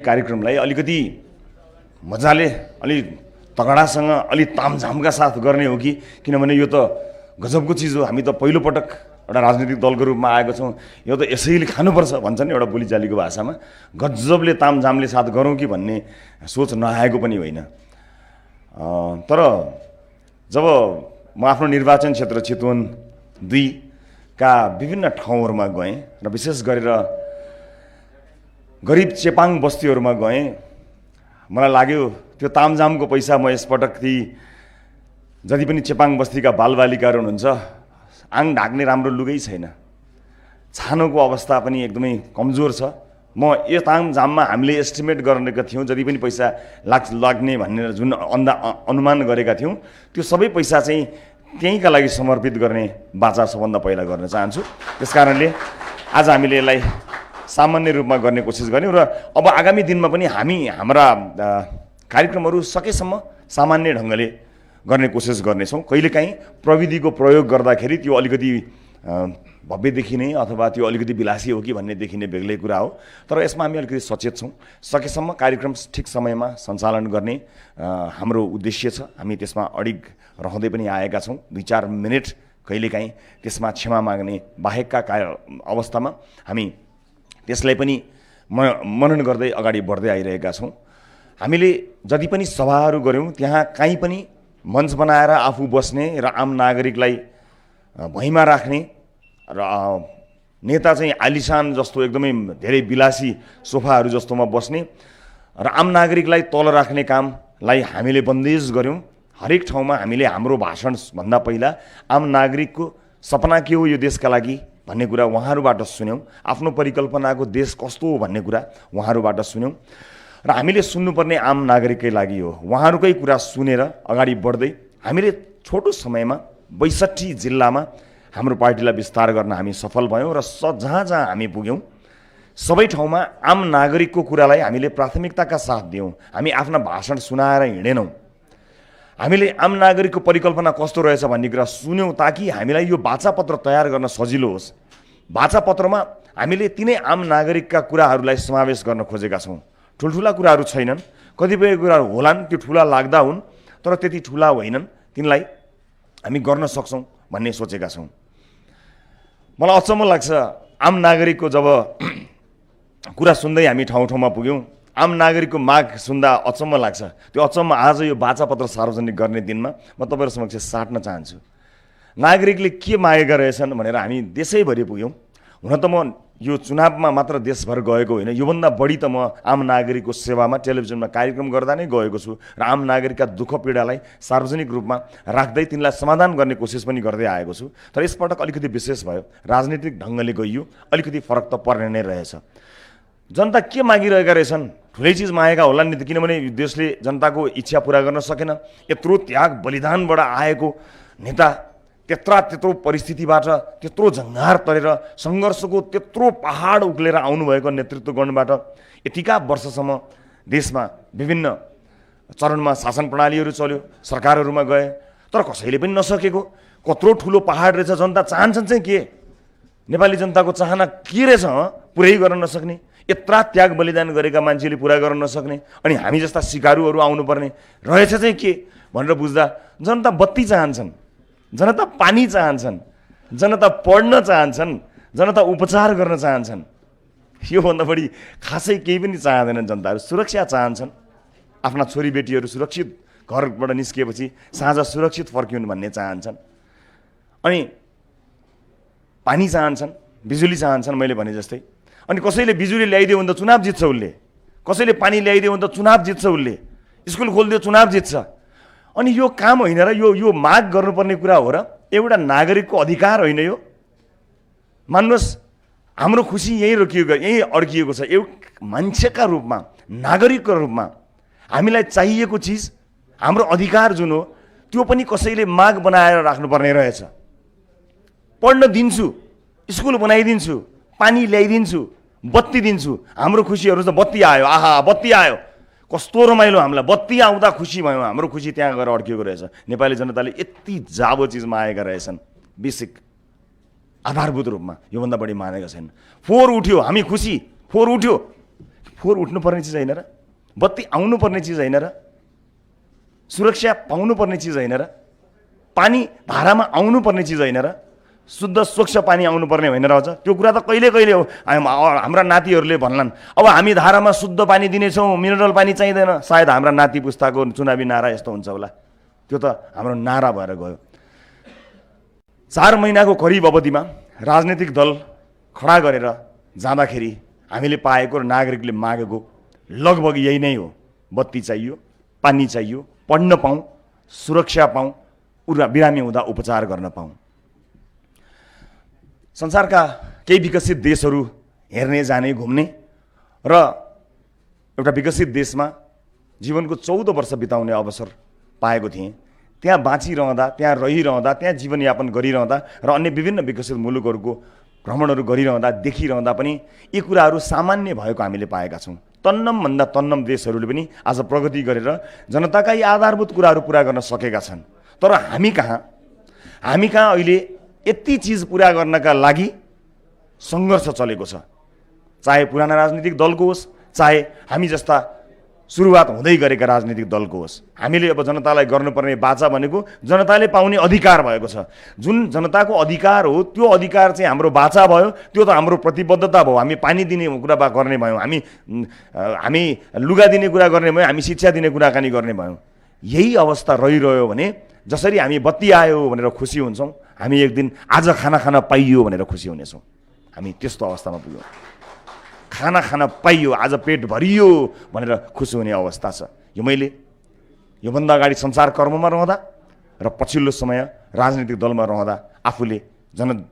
कार्यक्रमलाई अलिकति मजाले अलि तगडासँग अलि तामझामका साथ गर्ने हो कि किनभने यो त गजबको चिज हो। हामी त पहिलोपटक एउटा राजनीतिक दलको रूपमा आएको छौँ। यो त यसैले खानुपर्छ भन्छ नि एउटा बोलीचालीको भाषामा। गजबले तामझामले साथ गरौँ कि भन्ने सोच नआएको पनि होइन। तर जब म आफ्नो निर्वाचन क्षेत्र चितवन 2 का विभिन्न ठाउँहरूमा गएँ र विशेष गरेर गरिब चेपाङ बस्तीहरूमा गएँ, मलाई लाग्यो त्यो तामझामको पैसा म यसपटक ती जति पनि चेपाङ बस्तीका बालबालिकाहरू हुनुहुन्छ, आङ ढाक्ने राम्रो लुगै छैन, छानोको अवस्था पनि एकदमै कमजोर छ। म यो तामझाममा हामीले एस्टिमेट गरेका थियौँ जति पनि पैसा लाग्ने भनेर जुन अनुमान गरेका थियौँ, त्यो सबै पैसा चाहिँ त्यहीँका लागि समर्पित गर्ने बाचा सबभन्दा पहिला गर्न चाहन्छु। त्यसकारणले आज हामीले यसलाई सामान्य रूपमा गर्ने कोसिस गर्यौँ र अब आगामी दिनमा पनि हामी हाम्रा कार्यक्रमहरू सकेसम्म सामान्य ढङ्गले गर्ने कोसिस गर्नेछौँ। कहिलेकाहीँ प्रविधिको प्रयोग गर्दाखेरि त्यो अलिकति भव्य देखिने अथवा त्यो अलिकति विलासी हो कि भन्ने देखिने बेग्लै कुरा हो। तर यसमा हामी अलिकति सचेत छौँ। सकेसम्म कार्यक्रम ठिक समयमा सञ्चालन गर्ने हाम्रो उद्देश्य छ। हामी त्यसमा अडिग रहँदै पनि आएका छौँ। 2-4 मिनट कहिलेकाहीँ त्यसमा क्षमा माग्ने बाहेकका अवस्थामा हामी त्यसलाई पनि मनन गर्दै अगाडि बढ्दै आइरहेका छौँ। हामीले जति पनि सभाहरू गऱ्यौँ त्यहाँ काहीँ पनि मञ्च बनाएर आफू बस्ने र आम नागरिकलाई भैँमा राख्ने र नेता चाहिँ आलिशान जस्तो एकदमै धेरै विलासी सोफाहरू जस्तोमा बस्ने र आम नागरिकलाई तल राख्ने कामलाई हामीले बन्देज गऱ्यौँ। हरेक ठाउँमा हामीले हाम्रो भाषणभन्दा पहिला आम नागरिकको सपना के हो यो देशका लागि भन्ने कुरा उहाँहरूबाट सुन्यौँ। आफ्नो परिकल्पनाको देश कस्तो हो भन्ने कुरा उहाँहरूबाट सुन्यौँ र हामीले सुन्नुपर्ने आम नागरिककै लागि हो। उहाँहरूकै कुरा सुनेर अगाडि बढ्दै हामीले छोटो समयमा 62 जिल्लामा हाम्रो पार्टीलाई विस्तार गर्न हामी सफल भयौँ र जहाँ जहाँ हामी पुग्यौँ सबै ठाउँमा आम नागरिकको कुरालाई हामीले प्राथमिकताका साथ दियौँ। हामी आफ्ना भाषण सुनाएर हिँडेनौँ। हामीले आम नागरिकको परिकल्पना कस्तो रहेछ भन्ने कुरा सुन्यौँ ताकि हामीलाई यो वाचापत्र तयार गर्न सजिलो होस्। वाचापत्रमा हामीले तिनै आम नागरिकका कुराहरूलाई समावेश गर्न खोजेका छौँ। ठुल्ठुला कुराहरू छैनन्, कतिपय कुराहरू होलान्, त्यो ठुला लाग्दा हुन् तर त्यति ठुला होइनन्, तिनलाई हामी गर्न सक्छौँ भन्ने सोचेका छौँ। मलाई अचम्म लाग्छ आम नागरिकको जब कुरा सुन्दै हामी ठाउँ ठाउँमा पुग्यौँ, आम नागरिकको माग सुन्दा अचम्म लाग्छ। त्यो अचम्म आज यो वाचापत्र सार्वजनिक गर्ने दिनमा म तपाईँहरू समक्ष साट्न चाहन्छु। नागरिकले के मागेका रहेछन् भनेर हामी देशैभरि पुग्यौँ। हुन त म यो चुनावमा मात्र देशभर गएको होइन, योभन्दा बढी त म आम नागरिकको सेवामा टेलिभिजनमा कार्यक्रम गर्दा नै गएको छु र आम नागरिकका दुःख पीडालाई सार्वजनिक रूपमा राख्दै तिनलाई समाधान गर्ने कोसिस पनि गर्दै आएको छु। तर यसपटक अलिकति विशेष भयो, राजनीतिक ढङ्गले गइयो, अलिकति फरक त पर्ने नै रहेछ। जनता के मागिरहेका रहेछन्? ठुलै चिज मागेका होला नि त, किनभने देशले जनताको इच्छा पुरा गर्न सकेन। यत्रो त्याग बलिदानबाट आएको नेता त्यत्रो परिस्थितिबाट त्यत्रो जङ्घार तरेर सङ्घर्षको त्यत्रो पहाड उक्लेर आउनुभएको नेतृत्व गर्नुबाट यतिका वर्षसम्म देशमा विभिन्न चरणमा शासन प्रणालीहरू चल्यो, सरकारहरूमा गए, तर कसैले पनि नसकेको कत्रो ठुलो पहाड रहेछ। जनता चाहन्छन् चाहिँ के? नेपाली जनताको चाहना के रहेछ? पुरै गर्न नसक्ने, यत्रा त्याग बलिदान गरेका मान्छेले पुरा गर्न नसक्ने, अनि हामी जस्ता सिकारुहरू आउनुपर्ने रहेछ चाहिँ के भनेर बुझ्दा जनता बत्ती चाहन्छन्, जनता पानी चाहन्छन्, जनता पढ्न चाहन्छन्, जनता उपचार गर्न चाहन्छन्। योभन्दा बढी खासै केही पनि चाहँदैनन् जनताहरू। सुरक्षा चाहन्छन्, आफ्ना छोरीबेटीहरू सुरक्षित घरबाट निस्किएपछि साँझ सुरक्षित फर्किउन् भन्ने चाहन्छन्। अनि पानी चाहन्छन्, बिजुली चाहन्छन् मैले भने जस्तै। अनि कसैले बिजुली ल्याइदियो भने त चुनाव जित्छ उसले, कसैले पानी ल्याइदियो भने त चुनाव जित्छ उसले, स्कुल खोलिदियो चुनाव जित्छ। अनि यो काम होइन र यो माग गर्नुपर्ने कुरा हो र? एउटा नागरिकको अधिकार होइन यो? मान्नुहोस् हाम्रो खुसी यहीँ अड्किएको छ। एउटा मान्छेका रूपमा, नागरिकको रूपमा हामीलाई चाहिएको चिज, हाम्रो अधिकार जुन हो त्यो पनि कसैले माग बनाएर राख्नुपर्ने रहेछ। पढ्न दिन्छु, स्कुल बनाइदिन्छु, पानी ल्याइदिन्छु, बत्ती दिन्छु, हाम्रो खुसीहरू त बत्ती आयो, आहा बत्ती आयो, कस्तो रमाइलो, हामीलाई बत्ती आउँदा खुसी भयौँ, हाम्रो खुसी त्यहाँ गएर अड्किएको रहेछ। नेपाली जनताले यति जाबो चिज मागेका रहेछन्, बेसिक आधारभूत रूपमा योभन्दा बढी मानेका छैन। फोहोर उठ्यो हामी खुसी, फोहोर उठ्यो, फोहोर उठ्नुपर्ने चिज होइन र? बत्ती आउनुपर्ने चिज होइन र? सुरक्षा पाउनुपर्ने चिज होइन र? पानी धारामा आउनुपर्ने चिज होइन र? शुद्ध स्वच्छ पानी आउनुपर्ने होइन र? अझ त्यो कुरा त कहिले कहिले हो हाम्रा नातिहरूले भन्लान् अब हामी धारामा शुद्ध पानी दिनेछौँ, मिनरल पानी चाहिँदैन। सायद हाम्रा नाति पुस्ताको चुनावी नारा यस्तो हुन्छ होला। त्यो त हाम्रो नारा भएर गयो। 4 महिनाको करिब अवधिमा राजनीतिक दल खडा गरेर जाँदाखेरि हामीले पाएको र नागरिकले मागेको लगभग यही नै हो। बत्ती चाहियो, पानी चाहियो, पढ्न पाऊँ, सुरक्षा पाऊँ, बिरामी हुँदा उपचार गर्न पाऊँ। संसारका केही विकसित देशहरू हेर्ने जाने घुम्ने र एउटा विकसित देशमा जीवनको 14 वर्ष बिताउने अवसर पाएको थिएँ। त्यहाँ बाँचिरहँदा, त्यहाँ रहिरहँदा, त्यहाँ जीवनयापन गरिरहँदा र अन्य विभिन्न विकसित मुलुकहरूको भ्रमणहरू गरिरहँदा देखिरहँदा पनि यी कुराहरू सामान्य भएको हामीले पाएका छौँ। तन्नमभन्दा तन्नम देशहरूले पनि आज प्रगति गरेर जनताका यी आधारभूत कुराहरू पुरा गर्न सकेका छन्। तर हामी कहाँ अहिले यति चिज पुरा गर्नका लागि सङ्घर्ष चलेको छ। चाहे पुराना राजनीतिक दलको होस्, चाहे हामी जस्ता सुरुवात हुँदै गरेका राजनीतिक दलको होस्, हामीले अब जनतालाई गर्नुपर्ने बाचा भनेको जनताले पाउने अधिकार भएको छ। जुन जनताको अधिकार हो त्यो अधिकार चाहिँ हाम्रो बाचा भयो, त्यो त हाम्रो प्रतिबद्धता भयो। हामी पानी दिने कुरा गर्ने भयौँ, हामी लुगा दिने कुरा गर्ने भयौँ, हामी शिक्षा दिने कुराकानी गर्ने भयौँ। यही अवस्था रहिरह्यो भने जसरी हामी बत्ती आयो भनेर खुसी हुन्छौँ, हामी एक दिन आज खाना खान पाइयो भनेर खुसी हुनेछौँ। हामी त्यस्तो अवस्थामा पुग्यौँ। खाना खान पाइयो, आज पेट भरियो भनेर खुसी हुने अवस्था छ। मैले योभन्दा अगाडि संसार कर्ममा रहँदा र पछिल्लो समय राजनीतिक दलमा रहँदा आफूले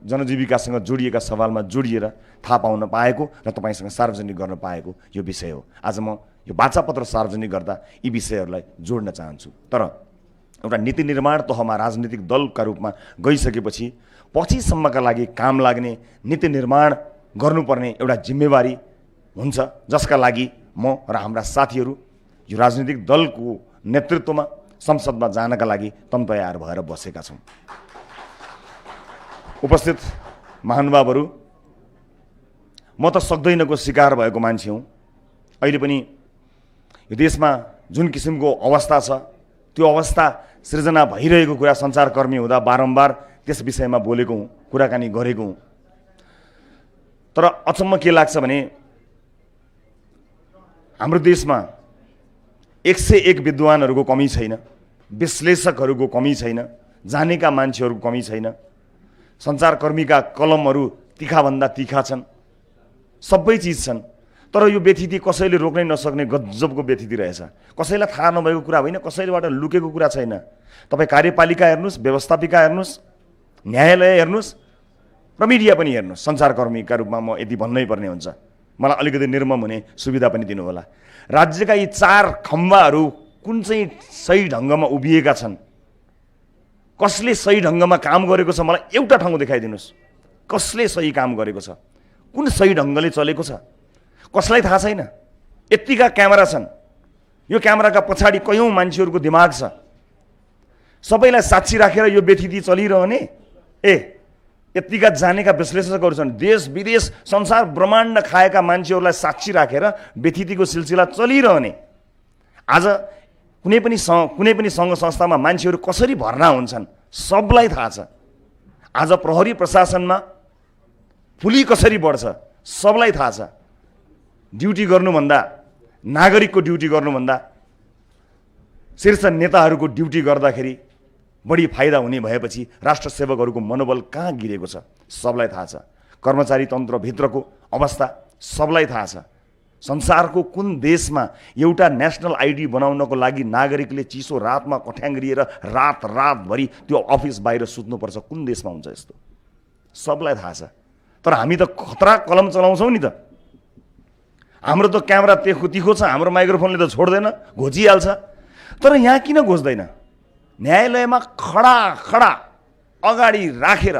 जनजीविकासँग जोडिएका सवालमा जोडिएर थाहा पाउन पाएको र तपाईँसँग सार्वजनिक गर्न पाएको यो विषय हो। आज म यो बाचापत्र सार्वजनिक गर्दा यी विषयहरूलाई जोड्न चाहन्छु। तर एउटा नीति निर्माण तहमा राजनीतिक दलका रूपमा गइसकेपछि पछिसम्मका लागि काम लाग्ने नीति निर्माण गर्नुपर्ने एउटा जिम्मेवारी हुन्छ, जसका लागि म र हाम्रा साथीहरू यो राजनीतिक दलको नेतृत्वमा संसदमा जानका लागि तयार भएर बसेका छौँ। उपस्थित महानुभावहरू, म त सक्दैनको शिकार भएको मान्छे हुँ। अहिले पनि यो देशमा जुन किसिमको अवस्था छ त्यो अवस्था सृजना भइरहेको कुरा सञ्चारकर्मी हुँदा बारम्बार त्यस विषयमा बोलेको हुँ, कुराकानी गरेको हुँ। तर अचम्म के लाग्छ भने हाम्रो देशमा 101 विद्वानहरूको कमी छैन, विश्लेषकहरूको कमी छैन, जानेका मान्छेहरूको कमी छैन, सञ्चारकर्मीका कलमहरू तिखाभन्दा तिखा छन्, सबै चिज छन्। तर यो व्यथिति कसैले रोक्नै नसक्ने गजबको व्यथिति रहेछ। कसैलाई थाहा नभएको कुरा होइन, कसैबाट लुकेको कुरा छैन। तपाईँ कार्यपालिका हेर्नुहोस्, व्यवस्थापिका हेर्नुहोस्, न्यायालय हेर्नुहोस् र मिडिया पनि हेर्नुहोस्। सञ्चारकर्मीका रूपमा म यति भन्नै पर्ने हुन्छ, मलाई अलिकति निर्मम हुने सुविधा पनि दिनु होला। राज्यका यी 4 खम्बाहरू कुन चाहिँ सही ढङ्गमा उभिएका छन्, कसले सही ढङ्गमा काम गरेको छ, मलाई एउटा ठाउँ देखाइदिनुहोस्। कसले सही काम गरेको छ, कुन सही ढङ्गले चलेको छ, कसलाई थाहा छैन। यतिका क्यामेरा छन्, यो क्यामेराका पछाडि कयौँ मान्छेहरूको दिमाग छ। सबैलाई साक्षी राखेर यो व्यथिति चलिरहने। यतिका जानेका विश्लेषकहरू छन्, देश विदेश संसार ब्रह्माण्ड खाएका मान्छेहरूलाई साक्षी राखेर व्यथितिको सिलसिला चलिरहने। आज कुनै पनि सङ्घ संस्थामा मान्छेहरू कसरी भर्ना हुन्छन् सबलाई थाहा छ। आज प्रहरी प्रशासनमा फुली कसरी बढ्छ सबलाई थाहा छ। ड्युटी गर्नुभन्दा, नागरिकको ड्युटी गर्नुभन्दा शीर्ष नेताहरूको ड्युटी गर्दाखेरि बढी फाइदा हुने भएपछि राष्ट्र सेवकहरूको मनोबल कहाँ गिरेको छ सबलाई थाहा छ। कर्मचारी तन्त्रभित्रको अवस्था सबलाई थाहा छ। संसारको कुन देशमा एउटा नेसनल आइडी बनाउनको लागि नागरिकले चिसो रातमा कठ्याङ्ग्रिएर रातभरि त्यो अफिस बाहिर सुत्नुपर्छ? कुन देशमा हुन्छ यस्तो? सबलाई थाहा छ। तर हामी त खतरा कलम चलाउँछौँ नि त। हाम्रो त क्यामेरा तिखो छ, हाम्रो माइक्रोफोनले त छोड्दैन, घोचिहाल्छ। तर यहाँ किन घोच्दैन? न्यायालयमा खडा अगाडि राखेर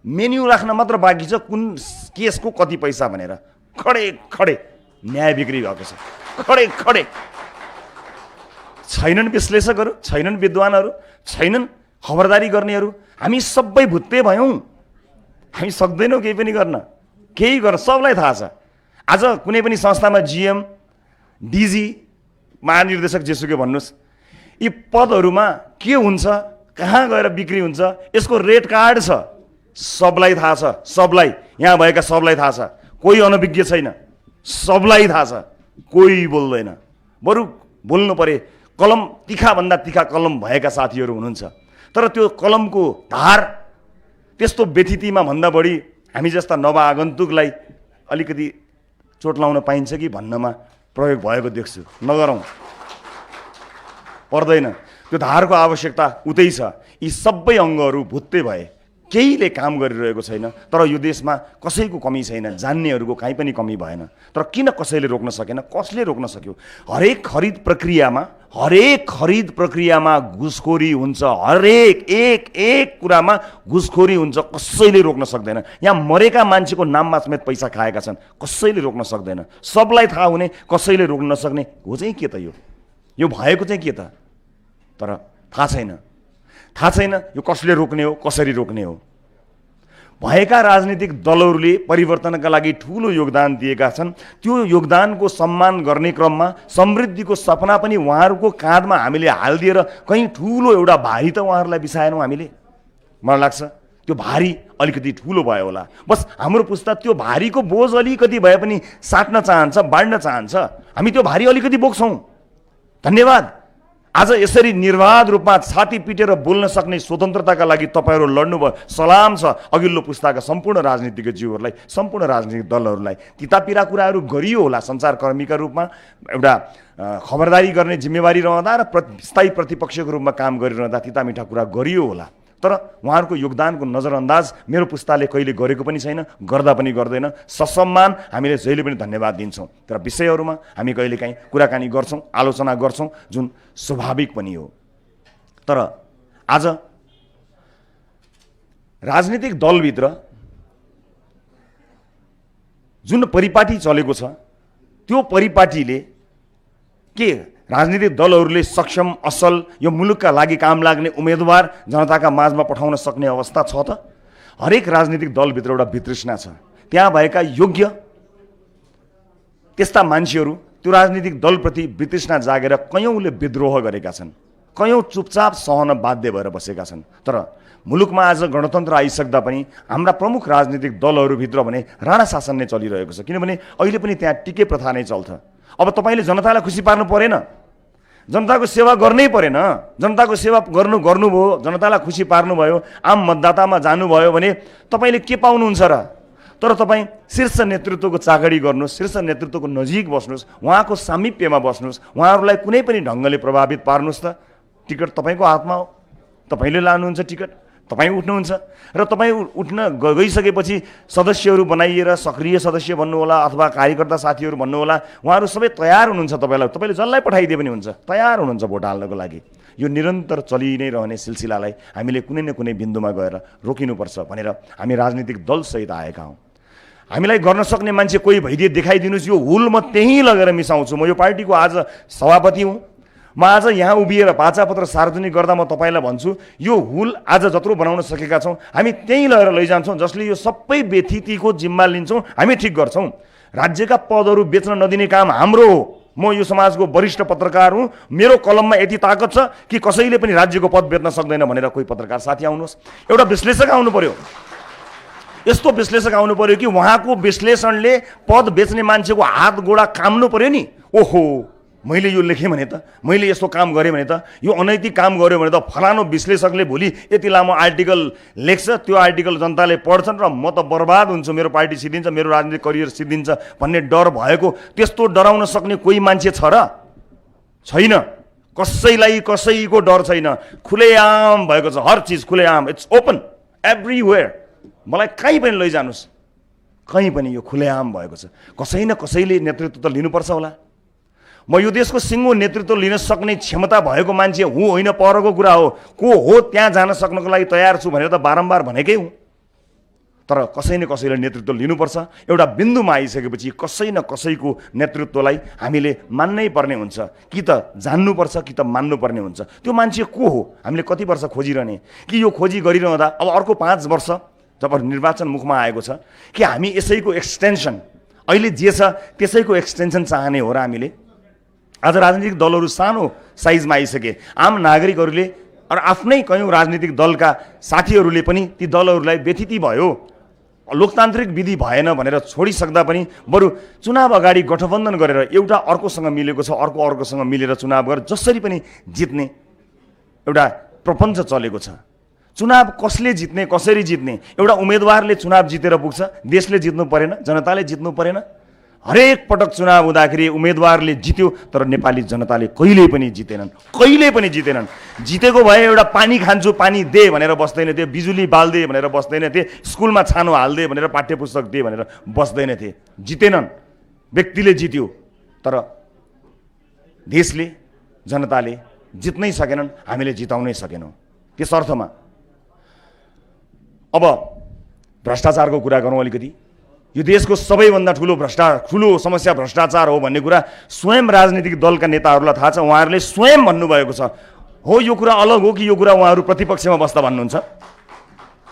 मेन्यु राख्न मात्र बाँकी छ, कुन केसको कति पैसा भनेर। खडे न्याय बिक्री भएको छ। खडे छैनन् विश्लेषकहरू, छैनन् विद्वानहरू, छैनन् खबरदारी गर्नेहरू। हामी सबै भुत्ते भयौँ। हामी सक्दैनौँ केही पनि गर्न, सबलाई थाहा छ। आज कुनै पनि संस्थामा जिएम डिजी, महानिर्देशक जेसुकै भन्नुहोस्, यी पदहरूमा के हुन्छ, कहाँ गएर बिक्री हुन्छ, यसको रेट कार्ड छ, सबलाई थाहा छ। सबलाई, यहाँ भएका सबलाई थाहा छ, कोही अनभिज्ञ छैन, सबलाई थाहा छ, कोही बोल्दैन। बरु बोल्नु परे, कलम तिखाभन्दा तिखा कलम भएका साथीहरू हुनुहुन्छ, तर त्यो कलमको धार त्यस्तो व्यथितिमा भन्दा बढी हामी जस्ता नवआगन्तुकलाई अलिकति चोट लाउन पाइन्छ कि भन्नमा प्रयोग भएको देख्छु। नगरौँ, पर्दैन। त्यो धारको आवश्यकता उतै छ। यी सबै अङ्गहरू भुत्ते भए, केहीले काम गरिरहेको छैन। तर यो देशमा कसैको कमी छैन, जान्नेहरूको कहीँ पनि कमी भएन। तर किन कसैले रोक्न सकेन? कसले रोक्न सक्यो? हरेक खरिद प्रक्रियामा घुसखोरी हुन्छ, हरेक एक कुरामा घुसखोरी हुन्छ, कसैले रोक्न सक्दैन। यहाँ मरेका मान्छेको नाममा समेत पैसा खाएका छन्, कसैले रोक्न सक्दैन। सबलाई थाहा हुने, कसैले रोक्न नसक्ने हो चाहिँ के त? यो भएको चाहिँ के त? तर थाहा छैन यो कसले रोक्ने हो, कसरी रोक्ने हो। भएका राजनीतिक दलहरूले परिवर्तनका लागि ठुलो योगदान दिएका छन्। त्यो योगदानको सम्मान गर्ने क्रममा समृद्धिको सपना पनि उहाँहरूको काँधमा हामीले हालिदिएर कहीँ ठुलो एउटा भारी त उहाँहरूलाई बिसाएनौँ हामीले। मलाई लाग्छ त्यो भारी अलिकति ठुलो भयो होला। बस हाम्रो पुस्ता त्यो भारीको बोझ अलिकति भए पनि साट्न चाहन्छ, बाँड्न चाहन्छ। हामी त्यो भारी अलिकति बोक्छौँ। धन्यवाद। आज यसरी निर्वाध रूपमा छाती पिटेर बोल्न सक्ने स्वतन्त्रताका लागि तपाईँहरू लड्नुभयो, सलाम छ अघिल्लो पुस्ताका सम्पूर्ण राजनीतिक जीवहरूलाई, सम्पूर्ण राजनीतिक दलहरूलाई। तितापिरा कुराहरू गरियो होला सञ्चारकर्मीका रूपमा, एउटा खबरदारी गर्ने जिम्मेवारी रहँदा र स्थायी प्रतिपक्षको रूपमा काम गरिरहँदा तितामिठा कुरा गरियो होला। तर उहाँहरूको योगदानको नजरअन्दाज मेरो पुस्ताले कहिले गरेको पनि छैन, गर्दा पनि गर्दैन। ससम्मान हामीले जहिले पनि धन्यवाद दिन्छौँ। तर विषयहरूमा हामी कहिलेकाहीँ कुराकानी गर्छौँ, आलोचना गर्छौँ, जुन स्वाभाविक पनि हो। तर आज राजनीतिक दलभित्र जुन परिपाटी चलेको छ, त्यो परिपाटीले के राजनीतिक दलहरूले सक्षम, असल, यो मुलुकका लागि काम लाग्ने उम्मेदवार जनताका माझमा पठाउन सक्ने अवस्था छ त? हरेक राजनीतिक दलभित्र एउटा वितृष्णा छ। त्यहाँ भएका योग्य त्यस्ता मान्छेहरू त्यो राजनीतिक दलप्रति वितृष्णा जागेर कयौँले विद्रोह गरेका छन्, कयौँ चुपचाप सहन बाध्य भएर बसेका छन्। तर मुलुकमा आज गणतन्त्र आइसक्दा पनि हाम्रा प्रमुख राजनीतिक दलहरूभित्र भने राणा शासन नै चलिरहेको छ। किनभने अहिले पनि त्यहाँ टिके प्रथा नै चल्छ। अब तपाईँले जनतालाई खुसी पार्नु परेन, जनताको सेवा गर्नै परेन। जनताको सेवा गर्नुभयो, जनतालाई खुसी पार्नुभयो, आम मतदातामा जानुभयो भने तपाईँले के पाउनुहुन्छ र? तर तपाईँ शीर्ष नेतृत्वको चाकडी गर्नुहोस्, शीर्ष नेतृत्वको नजिक बस्नुहोस्, उहाँको सामिप्यमा बस्नुहोस्, उहाँहरूलाई कुनै पनि ढङ्गले प्रभावित पार्नुहोस् त। टिकट तपाईँको हातमा हो, तपाईँले लानुहुन्छ टिकट, तपाईँ उठ्नुहुन्छ र तपाईँ उठ्न गइसकेपछि सदस्यहरू बनाइएर सक्रिय सदस्य भन्नुहोला अथवा कार्यकर्ता साथीहरू भन्नुहोला, उहाँहरू सबै तयार हुनुहुन्छ तपाईँले जसलाई पठाइदिए पनि हुन्छ, तयार हुनुहुन्छ भोट हाल्नको लागि। यो निरन्तर चलि नै रहने सिलसिलालाई हामीले कुनै न कुनै बिन्दुमा गएर रोकिनुपर्छ भनेर हामी राजनीतिक दलसहित आएका हौँ। हामीलाई गर्न सक्ने मान्छे कोही भइदिए देखाइदिनुहोस्, यो हुल म त्यहीँ लगेर मिसाउँछु। म यो पार्टीको आज सभापति हुँ। म आज यहाँ उभिएर भाषापत्र सार्वजनिक गर्दा म तपाईँलाई भन्छु, यो हुल आज जत्रो बनाउन सकेका छौँ हामी त्यहीँ लगेर लैजान्छौँ। जसले यो सबै व्यथितिको जिम्मा लिन्छौँ, हामी ठिक गर्छौँ। राज्यका पदहरू बेच्न नदिने काम हाम्रो हो। म यो समाजको वरिष्ठ पत्रकार हुँ। मेरो कलममा यति ताकत छ कि कसैले पनि राज्यको पद बेच्न सक्दैन भनेर कोही पत्रकार साथी आउनुहोस्। एउटा विश्लेषक आउनु पर्यो, यस्तो विश्लेषक आउनु पर्यो कि उहाँको विश्लेषणले पद बेच्ने मान्छेको हात गोडा काम्नु पर्यो नि। ओहो, मैले यो लेखेँ भने त, मैले यस्तो काम गरेँ भने त, यो अनैतिक काम गर्यो भने त फलानो विश्लेषकले भोलि यति लामो आर्टिकल लेख्छ, त्यो आर्टिकल जनताले पढ्छन् र म त बर्बाद हुन्छु, मेरो पार्टी सिद्धिन्छ, मेरो राजनीतिक करियर सिद्धिन्छ भन्ने डर भएको। त्यस्तो डराउन सक्ने कोही मान्छे छ र? छैन। कसैलाई कसैको डर छैन। खुलेआम भएको छ, हर चिज खुलेआम, इट्स ओपन एभ्रिवेयर। मलाई कहीँ पनि लैजानुहोस्, कहीँ पनि यो खुलेआम भएको छ। कसै न कसैले नेतृत्व त लिनुपर्छ होला। म यो देशको सिङ्गो नेतृत्व लिन सक्ने क्षमता भएको मान्छे हुँ होइन, परको कुरा हो। को हो त्यहाँ जान सक्नको लागि तयार छु भनेर त बारम्बार भनेकै हुँ। तर कसै न कसैले नेतृत्व लिनुपर्छ। एउटा बिन्दुमा आइसकेपछि कसै न कसैको नेतृत्वलाई हामीले मान्नै पर्ने हुन्छ, कि त जान्नुपर्छ कि त मान्नुपर्ने हुन्छ। त्यो मान्छे को हो, हामीले कति वर्ष खोजिरहने, कि यो खोजी गरिरहँदा अब अर्को 5 वर्ष जब निर्वाचन मुखमा आएको छ कि हामी यसैको एक्सटेन्सन, अहिले जे छ त्यसैको एक्सटेन्सन चाहने हो र हामीले? आज राजनीतिक दलहरू सानो साइजमा आइसके। आम नागरिकहरूले र आफ्नै कयौँ राजनीतिक दलका साथीहरूले पनि ती दलहरूलाई व्यथिति भयो, लोकतान्त्रिक विधि भएन भनेर छोडिसक्दा पनि बरु चुनाव अगाडि गठबन्धन गरेर एउटा अर्कोसँग मिलेको छ, अर्को अर्कोसँग मिलेर चुनाव गरेर जसरी पनि जित्ने एउटा प्रपञ्च चलेको छ। चुनाव कसले जित्ने, कसरी जित्ने, एउटा उम्मेदवारले चुनाव जितेर पुग्छ, देशले जित्नु परेन, जनताले जित्नु परेन? हरेक पटक चुनाव हुँदाखेरि उम्मेदवारले जित्यो, तर नेपाली जनताले कहिल्यै पनि जितेनन्, कहिल्यै पनि जितेनन्। जितेको भए एउटा पानी खान्छु पानी दे भनेर बस्दैन थिए, बिजुली बाल्दे भनेर बस्दैन थिए, स्कुलमा छानो हाल्दे भनेर पाठ्यपुस्तक दे भनेर बस्दैन थिए। जितेनन्, व्यक्तिले जित्यो, तर देशले, जनताले जित्नै सकेनन्, हामीले जिताउनै सकेनौँ। त्यस अर्थमा अब भ्रष्टाचारको कुरा गरौँ अलिकति। यो देशको सबैभन्दा ठुलो समस्या भ्रष्टाचार हो भन्ने कुरा स्वयं राजनीतिक दलका नेताहरूलाई थाहा छ। उहाँहरूले स्वयं भन्नुभएको छ। हो, यो कुरा अलग हो कि यो कुरा उहाँहरू प्रतिपक्षमा बस्दा भन्नुहुन्छ?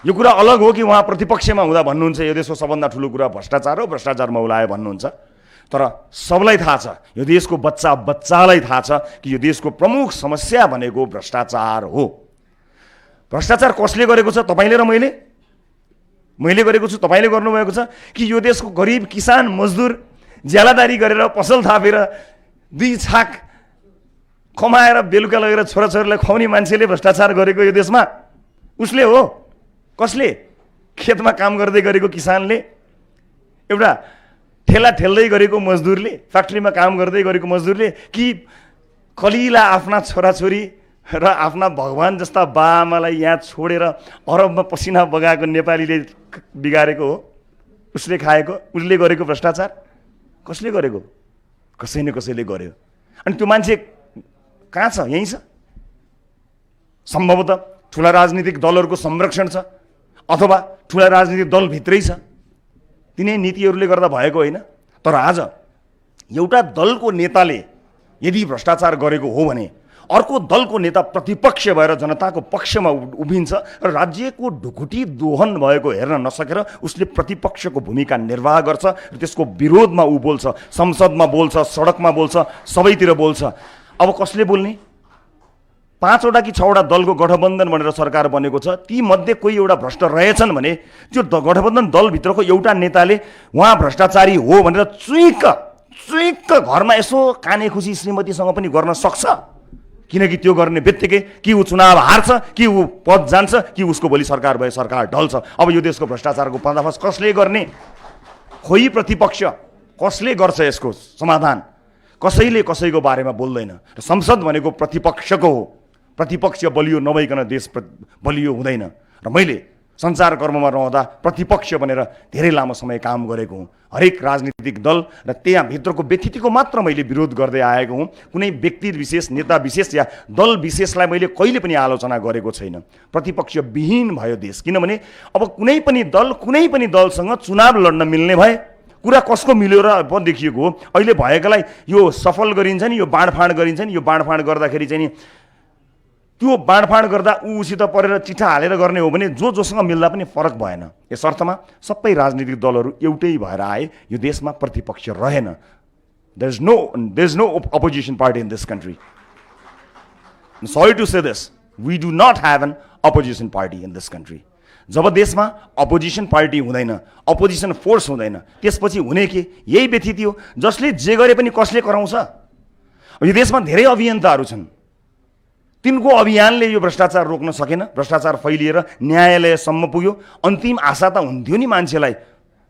यो कुरा अलग हो कि उहाँ प्रतिपक्षमा हुँदा भन्नुहुन्छ यो देशको सबभन्दा ठुलो कुरा भ्रष्टाचार हो, भ्रष्टाचार मौलायो भन्नुहुन्छ? तर सबलाई थाहा छ, यो देशको बच्चालाई थाहा छ कि यो देशको प्रमुख समस्या भनेको भ्रष्टाचार हो। भ्रष्टाचार कसले गरेको छ? तपाईँले र मैले गरेको छु, तपाईँले गर्नुभएको छ कि यो देशको गरिब किसान मजदुर ज्यालादारी गरेर पसल थापेर 2 छाक कमाएर बेलुका लगेर छोराछोरीलाई खुवाउने मान्छेले भ्रष्टाचार गरेको यो देशमा? उसले हो? कसले? खेतमा काम गर्दै गरेको किसानले, एउटा ठेला ठेल्दै गरेको मजदुरले, फ्याक्ट्रीमा काम गर्दै गरेको मजदुरले, कि कलिला आफ्ना छोराछोरी र आफ्ना भगवान जस्ता बाआमालाई यहाँ छोडेर अरबमा पसिना बगाएको नेपालीले बिगारेको हो? उसले खाएको, उसले गरेको भ्रष्टाचार? कसले गरेको? कसै न कसैले गर्यो। अनि त्यो मान्छे कहाँ छ? यहीँ छ? सम्भवतः ठुला राजनीतिक दलहरूको संरक्षण छ, अथवा ठुला राजनीतिक दलभित्रै छ। तिनै नीतिहरूले गर्दा भएको होइन। तर आज एउटा दलको नेताले यदि भ्रष्टाचार गरेको हो भने अर्को दलको नेता प्रतिपक्ष भएर जनताको पक्षमा उभिन्छ र राज्यको ढुकुटी दोहन भएको हेर्न नसकेर उसले प्रतिपक्षको भूमिका निर्वाह गर्छ र त्यसको विरोधमा ऊ बोल्छ, संसदमा बोल्छ, सडकमा बोल्छ, सबैतिर बोल्छ। अब कसले बोल्ने? 5 वटा कि 6 वटा दलको गठबन्धन भनेर सरकार बनेको छ। ती मध्ये कोही एउटा भ्रष्ट रहेछन् भने त्यो गठबन्धन दलभित्रको एउटा नेताले उहाँ भ्रष्टाचारी हो भनेर चुइक्क घरमा यसो काने खुसी श्रीमतीसँग पनि गर्न सक्छ। किनकि त्यो गर्ने बित्तिकै कि ऊ चुनाव हार्छ, कि ऊ पद जान्छ, कि उसको भोलि सरकार भए सरकार ढल्छ। अब यो देशको भ्रष्टाचारको पर्दाफास कसले गर्ने? खोइ प्रतिपक्ष। कसले गर्छ यसको समाधान? कसैले कसैको बारेमा बोल्दैन। र संसद भनेको प्रतिपक्षको हो। प्रतिपक्ष बलियो नभइकन देश बलियो हुँदैन। र मैले सञ्चारकर्ममा रहँदा प्रतिपक्ष बनेर धेरै लामो समय काम गरेको हुँ। हरेक राजनीतिक दल र त्यहाँ भित्रको व्यथितिको मात्र मैले विरोध गर्दै आएको हुँ। कुनै व्यक्ति विशेष, नेता विशेष या दल विशेषलाई मैले कहिले पनि आलोचना गरेको छैन। प्रतिपक्ष विहीन भयो देश। किनभने अब कुनै पनि दलसँग चुनाव लड्न मिल्ने भए कुरा कसको मिल्यो र अब देखिएको हो। अहिले भएकालाई यो सफल गरिन्छ नि, यो बाँडफाँड गरिन्छ नि। यो बाँडफाँड गर्दाखेरि चाहिँ नि त्यो बाँडफाँड गर्दा उसित परेर चिठा हालेर गर्ने हो भने जोसँग मिल्दा पनि फरक भएन। यस अर्थमा सबै राजनीतिक दलहरू एउटै भएर आए। यो देशमा प्रतिपक्ष रहेन। There is no opposition party in this country. Sorry to say this, we do not have an opposition party in this country. जब देशमा अपोजिसन पार्टी हुँदैन, अपोजिसन फोर्स हुँदैन, त्यसपछि हुने के? यही व्यथिति हो। जसले जे गरे पनि कसले कराउँछ? यो देशमा धेरै अभियन्ताहरू छन्। तिनको अभियानले यो भ्रष्टाचार रोक्न सकेन। भ्रष्टाचार फैलिएर न्यायालयसम्म पुग्यो। अन्तिम आशा त हुन्थ्यो नि मान्छेलाई,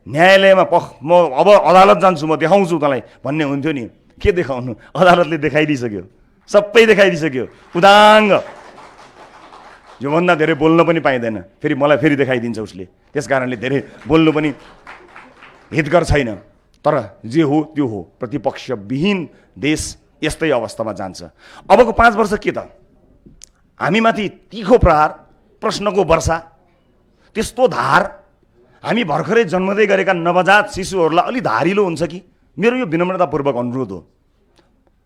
न्यायालयमा म अब अदालत जान्छु, म देखाउँछु तँलाई भन्ने हुन्थ्यो नि। के देखाउनु? अदालतले देखाइदिइसक्यो, सबै देखाइदिइसक्यो। उदाङ्ग। योभन्दा धेरै बोल्न पनि पाइँदैन। फेरि मलाई फेरि देखाइदिन्छ उसले। त्यस कारणले धेरै बोल्नु पनि हितकर छैन। तर जे हो त्यो हो। प्रतिपक्ष विहीन देश यस्तै अवस्थामा जान्छ। अबको 5 वर्ष के त? हामीमाथि तीखो प्रहार, प्रश्नको वर्षा, त्यस्तो धार। हामी भर्खरै जन्मदै गरेका नवजात शिशुहरूलाई अलि धारिलो हुन्छ कि? मेरो यो विनम्रतापूर्वक अनुरोध हो।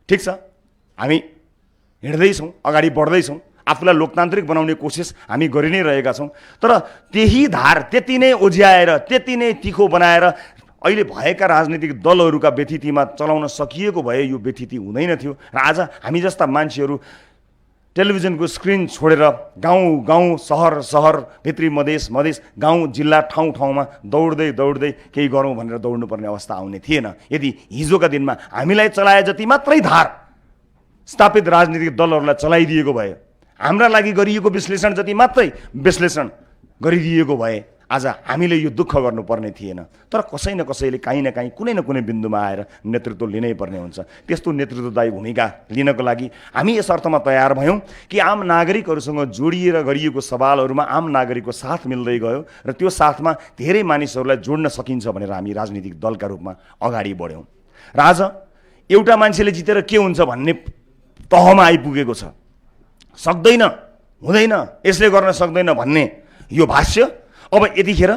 ठिक छ, हामी हिँड्दैछौँ, अगाडि बढ्दैछौँ, आफूलाई लोकतान्त्रिक बनाउने कोसिस हामी गरि नै रहेका छौँ। तर त्यही धार त्यति नै ओझ्याएर, त्यति नै तीखो बनाएर अहिले भएका राजनीतिक दलहरूका व्यथितिमा चलाउन सकिएको भए यो व्यथिति हुँदैन थियो र आज हामी जस्ता मान्छेहरू टेलिभिजनको स्क्रिन छोडेर गाउँ गाउँ सहर सहर भित्री मधेस मधेस गाउँ जिल्ला ठाउँ ठाउँमा दौड्दै दौड्दै केही गरौँ भनेर दौड्नुपर्ने अवस्था आउने थिएन यदि हिजोका दिनमा हामीलाई चलाए जति मात्रै धार स्थापित राजनीतिक दलहरूलाई चलाइदिएको भए हाम्रा लागि गरिएको विश्लेषण जति मात्रै विश्लेषण गरिदिएको भए आज हामीले यो दुःख गर्नुपर्ने थिएन तर कसै न कसैले काहीँ न काहीँ कुनै न कुनै बिन्दुमा आएर नेतृत्व लिनै पर्ने हुन्छ त्यस्तो नेतृत्वदायी भूमिका लिनको लागि हामी यस अर्थमा तयार भयौँ कि आम नागरिकहरूसँग जोडिएर गरिएको सवालहरूमा आम नागरिकको साथ मिल्दै गयो र त्यो साथमा धेरै मानिसहरूलाई जोड्न सकिन्छ भनेर हामी राजनीतिक दलका रूपमा अगाडि बढ्यौँ र आज एउटा मान्छेले जितेर के हुन्छ भन्ने तहमा आइपुगेको छ सक्दैन हुँदैन यसले गर्न सक्दैन भन्ने यो भाष्य अब यतिखेर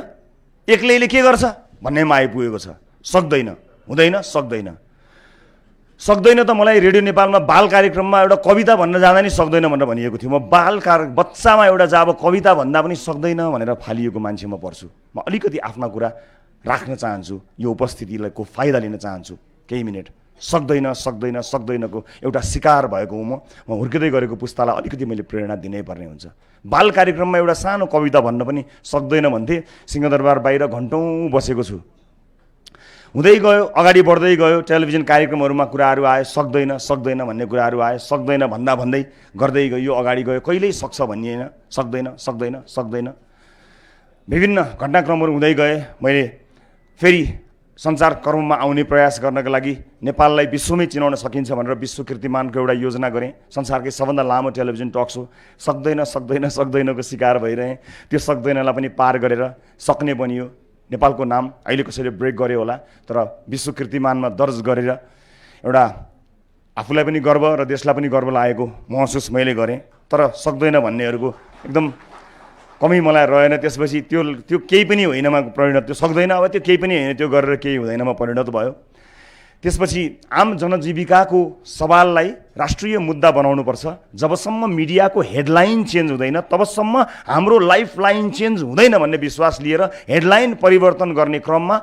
एक्लैले के गर्छ भन्नेमा आइपुगेको छ सक्दैन हुँदैन सक्दैन सक्दैन त मलाई रेडियो नेपालमा बाल कार्यक्रममा एउटा कविता भन्न जाँदा नि सक्दैन भनेर भनिएको थियो म बच्चामा एउटा जब कविता भन्दा पनि सक्दैन भनेर फालिएको मान्छे म पर्छु म अलिकति आफ्ना कुरा राख्न चाहन्छु यो उपस्थितिलाई को फाइदा लिन चाहन्छु केही मिनट सक्दैन सक्दैन सक्दैनको एउटा शिकार भएको म हुर्किँदै गरेको पुस्तालाई अलिकति मैले प्रेरणा दिनै पर्ने हुन्छ बाल कार्यक्रममा एउटा सानो कविता भन्न पनि सक्दैन भन्थे सिंहदरबार बाहिर घन्टौँ बसेको छु हुँदै गयो अगाडि बढ्दै गयो टेलिभिजन कार्यक्रमहरूमा कुराहरू आए सक्दैन सक्दैन भन्ने कुराहरू आए सक्दैन भन्दा भन्दै गर्दै गयो अगाडि गयो कहिल्यै सक्छ भनिएन सक्दैन सक्दैन सक्दैन विभिन्न घटनाक्रमहरू हुँदै गए मैले फेरि संचार कर्ममा आउने प्रयास गर्नका लागि नेपाललाई विश्वमै चिनाउन सकिन्छ भनेर विश्व कीर्तिमानको एउटा योजना गरेँ संसारकै सबभन्दा लामो टेलिभिजन टक सो सक्दैन सक्दैन सक्दैनको शिकार भइरहेँ त्यो सक्दैनलाई पनि पार गरेर सक्ने बनियो नेपालको नाम अहिले कसैले ब्रेक गर्यो होला तर विश्व कीर्तिमानमा दर्ज गरेर एउटा आफूलाई पनि गर्व र देशलाई पनि गर्व लागेको महसुस मैले गरेँ तर सक्दैन भन्नेहरूको एकदम कमी मलाई रहेन त्यसपछि त्यो केही पनि होइनमा परिणत त्यो सक्दैन अब त्यो केही पनि होइन त्यो गरेर केही हुँदैनमा परिणत भयो त्यसपछि आम जनजीविकाको सवाललाई राष्ट्रिय मुद्दा बनाउनुपर्छ जबसम्म मिडियाको हेडलाइन चेन्ज हुँदैन तबसम्म हाम्रो लाइफ लाइन चेन्ज हुँदैन भन्ने विश्वास लिएर हेडलाइन परिवर्तन गर्ने क्रममा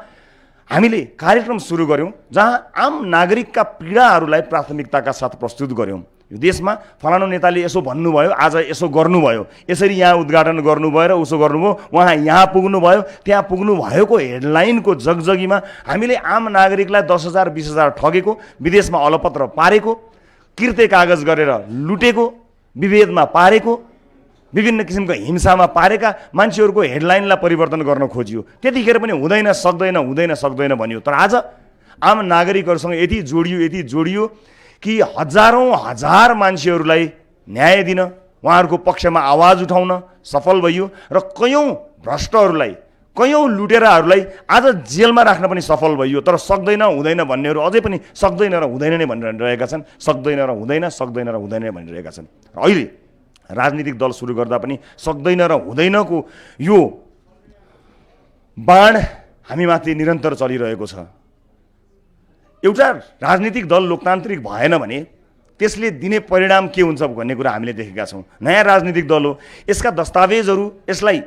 हामीले कार्यक्रम सुरु गर्यौँ जहाँ आम नागरिकका पीडाहरूलाई प्राथमिकताका साथ प्रस्तुत गर्यौँ यो देशमा फलानु नेताले यसो भन्नुभयो आज यसो गर्नुभयो यसरी यहाँ उद्घाटन गर्नुभयो र उसो गर्नुभयो उहाँ यहाँ पुग्नुभयो त्यहाँ पुग्नु भएको हेडलाइनको जगजगीमा हामीले आम नागरिकलाई 10,000 20,000 ठगेको विदेशमा अलपत्र पारेको किर्ते कागज गरेर लुटेको विभेदमा पारेको विभिन्न किसिमको हिंसामा पारेका मान्छेहरूको हेडलाइनलाई परिवर्तन गर्न खोजियो त्यतिखेर पनि हुँदैन सक्दैन भनियो तर आज आम नागरिकहरूसँग यति जोडियो कि हजारौं हजार मान्छेहरूलाई न्याय दिन उहाँहरूको पक्षमा आवाज उठाउन सफल भयो र कयौं भ्रष्टहरूलाई कयौं लुटेराहरूलाई आज जेलमा राख्न पनि सफल भयो तर सक्दैन हुँदैन भन्नेहरू अझै पनि सक्दैन र हुँदैन नै भनिरहेका छन् सक्दैन र हुँदैन भनिरहेका छन् अहिले राजनीतिक दल सुरु गर्दा पनि सक्दैन र हुँदैनको यो बाण हामीमाथि निरन्तर चलिरहेको छ एउटा राजनीतिक दल लोकतान्त्रिक भएन भने त्यसले दिने परिणाम के हुन्छ भन्ने कुरा हामीले देखेका छौँ नयाँ राजनीतिक दल हो यसका दस्तावेजहरू यसलाई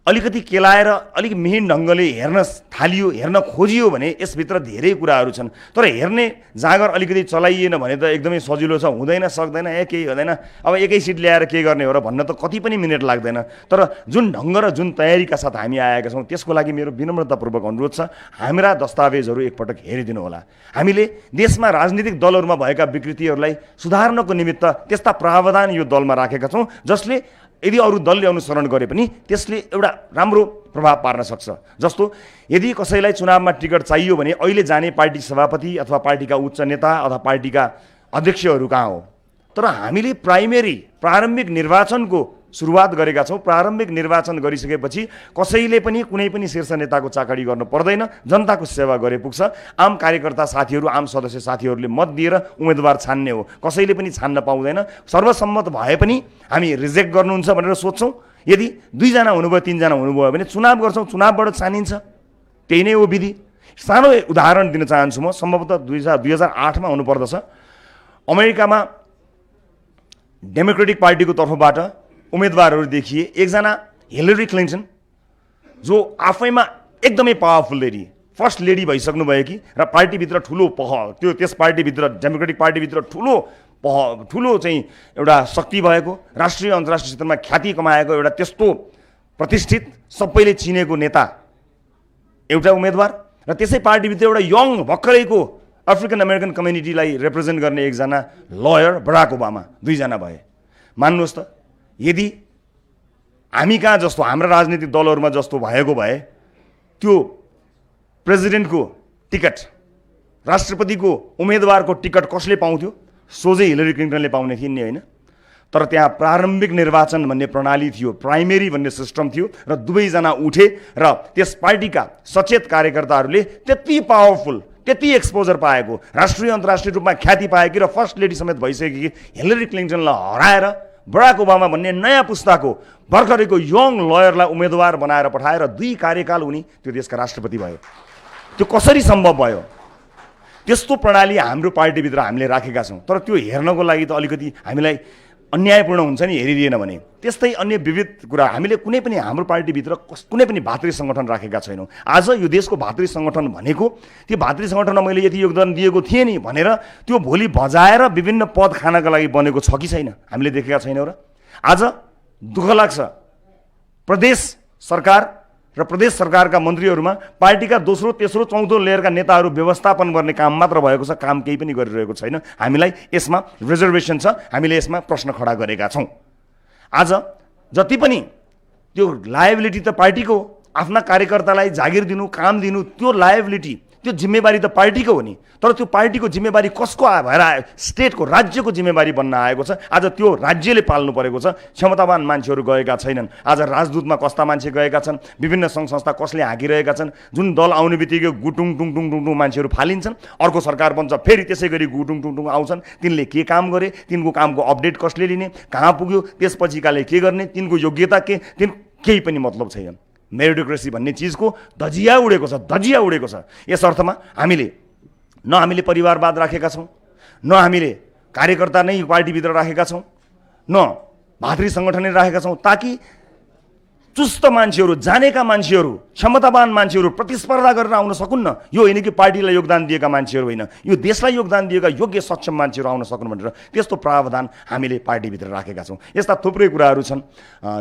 अलिकति केलाएर अलिक मिहिन ढङ्गले हेर्न खोजियो भने यसभित्र धेरै कुराहरू छन् तर हेर्ने जाँगर अलिकति चलाइएन भने त एकदमै सजिलो छ हुँदैन सक्दैन केही हुँदैन अब एकै सिट ल्याएर के गर्ने हो र भन्न त कति पनि मिनेट लाग्दैन तर जुन ढङ्ग र जुन तयारीका साथ हामी आएका छौँ त्यसको लागि मेरो विनम्रतापूर्वक अनुरोध छ हाम्रा दस्तावेजहरू एकपटक हेरिदिनु होला हामीले देशमा राजनीतिक दलहरूमा भएका विकृतिहरूलाई सुधार्नको निमित्त त्यस्ता प्रावधान यो दलमा राखेका छौँ जसले यदि अरू दलले अनुसरण गरे पनि त्यसले एउटा राम्रो प्रभाव पार्न सक्छ जस्तो यदि कसैलाई चुनावमा टिकट चाहियो भने अहिले जाने पार्टी सभापति अथवा पार्टीका उच्च नेता अथवा पार्टीका अध्यक्षहरू कहाँ हो तर हामीले प्रारम्भिक निर्वाचनको सुरुवात गरेका छौँ प्रारम्भिक निर्वाचन गरिसकेपछि कसैले पनि कुनै पनि शीर्ष नेताको चाकडी गर्नु पर्दैन जनताको सेवा गरे पुग्छ आम कार्यकर्ता साथीहरू आम सदस्य साथीहरूले मत दिएर उम्मेदवार छान्ने हो कसैले पनि छान्न पाउँदैन सर्वसम्मत भए पनि हामी रिजेक्ट गर्नुहुन्छ भनेर सोच्छौँ यदि 2 जना हुनुभयो 3 जना हुनुभयो भने चुनाव गर्छौँ चुनावबाट छानिन्छ त्यही नै हो विधि सानो उदाहरण दिन चाहन्छु म सम्भवतः 2008 मा हुनुपर्दछ अमेरिकामा डेमोक्रेटिक पार्टीको तर्फबाट उम्मेदवारहरू देखिए एकजना हिलरी क्लिन्टन जो आफैमा एकदमै पावरफुल लेडी फर्स्ट लेडी भइसक्नुभयो कि र पार्टीभित्र ठुलो त्यो त्यस पार्टीभित्र डेमोक्रेटिक पार्टीभित्र ठुलो चाहिँ एउटा शक्ति भएको, राष्ट्रिय अन्तर्राष्ट्रिय क्षेत्रमा ख्याति कमाएको एउटा त्यस्तो प्रतिष्ठित सबैले चिनेको नेता एउटा उम्मेदवार र त्यसै पार्टीभित्र एउटा यङ भर्खरैको अफ्रिकन अमेरिकन कम्युनिटीलाई रिप्रेजेन्ट गर्ने एकजना लयर बराक ओबामा, दुईजना भए। मान्नुहोस् त, यदि हामी कहाँ जस्तो हाम्रा राजनीतिक दलहरूमा जस्तो भएको भए त्यो प्रेसिडेन्टको टिकट, राष्ट्रपतिको उम्मेदवारको टिकट कसले पाउँथ्यो? सोझै हिलरी क्लिन्टनले पाउने थिइन् नि, होइन? तर त्यहाँ प्रारम्भिक निर्वाचन भन्ने प्रणाली थियो, प्राइमेरी भन्ने सिस्टम थियो र दुवैजना उठे र त्यस पार्टीका सचेत कार्यकर्ताहरूले त्यति पावरफुल, त्यति एक्सपोजर पाएको, राष्ट्रिय अन्तर्राष्ट्रिय रूपमा ख्याति पाएकी र फर्स्ट लेडी समेत भइसकेकी हिलरी क्लिन्टनलाई हराएर बराक ओबामा भन्ने नयाँ पुस्ताको भर्खरैको यङ लयरलाई उम्मेदवार बनाएर पठाएर 2 कार्यकाल उनी त्यो देशका राष्ट्रपति भयो। त्यो कसरी सम्भव भयो? त्यस्तो प्रणाली हाम्रो पार्टीभित्र हामीले राखेका छौँ, तर त्यो हेर्नको लागि त अलिकति हामीलाई अन्यायपूर्ण हुन्छ नि, हेरिदिएन भने। त्यस्तै अन्य विविध कुरा हामीले कुनै पनि हाम्रो पार्टीभित्र कुनै पनि भातृ सङ्गठन राखेका छैनौँ। आज यो देशको भातृ सङ्गठन भनेको त्यो भातृ सङ्गठनमा मैले यति योगदान दिएको थिएँ नि भनेर त्यो भोलि बजाएर विभिन्न पद खानका लागि बनेको छ कि छैन, हामीले देखेका छैनौँ। र आज दुःख लाग्छ, प्रदेश सरकार र प्रदेश सरकारका मन्त्रीहरूमा पार्टीका दोस्रो तेस्रो चौथो लेयरका नेताहरू व्यवस्थापन गर्ने काम मात्र भएको छ, काम केही पनि गरिरहेको छैन। हामीलाई यसमा रिजर्भेसन छ, हामीले यसमा प्रश्न खडा गरेका छौँ। आज जति पनि त्यो लायबिलिटी त पार्टीको, आफ्ना कार्यकर्तालाई जागिर दिनु, काम दिनु, त्यो लायबिलिटी, त्यो जिम्मेवारी त पार्टीको हो नि। तर त्यो पार्टीको जिम्मेवारी कसको भएर आयो? स्टेटको, राज्यको जिम्मेवारी बन्न आएको छ। आज त्यो राज्यले पाल्नु परेको छ। क्षमतावान मान्छेहरू गएका छैनन्। आज राजदूतमा कस्ता मान्छे गएका छन्, विभिन्न सङ्घ संस्था कसले हाँकिरहेका छन्। जुन दल आउने बित्तिकै गुटुङ टुङ टुङ टुङ टुङ मान्छेहरू फालिन्छन्, अर्को सरकार बन्छ, फेरि त्यसै गरी गुटुङ टुङ टुङ आउँछन्। तिनले के काम गरे, तिनको कामको अपडेट कसले लिने, कहाँ पुग्यो, त्यसपछिकाले के गर्ने, तिनको योग्यता के, तिन केही पनि मतलब छैन। मेरिटोक्रेसी भन्ने चिजको धजिया उडेको छ, धजिया उडेको छ। यस अर्थमा हामीले परिवारवाद राखेका छौँ, न हामीले कार्यकर्ता नै पार्टीभित्र राखेका छौँ, न भातृ सङ्गठन राखेका छौँ, ताकि चुस्त मान्छेहरू, जानेका मान्छेहरू, क्षमतावान मान्छेहरू प्रतिस्पर्धा गरेर आउन सकुन् न। यो होइन कि पार्टीलाई योगदान दिएका मान्छेहरू होइन, यो देशलाई योगदान दिएका योग्य सक्षम मान्छेहरू आउन सक्नु भनेर त्यस्तो प्रावधान हामीले पार्टीभित्र राखेका छौँ। यस्ता थुप्रै कुराहरू छन्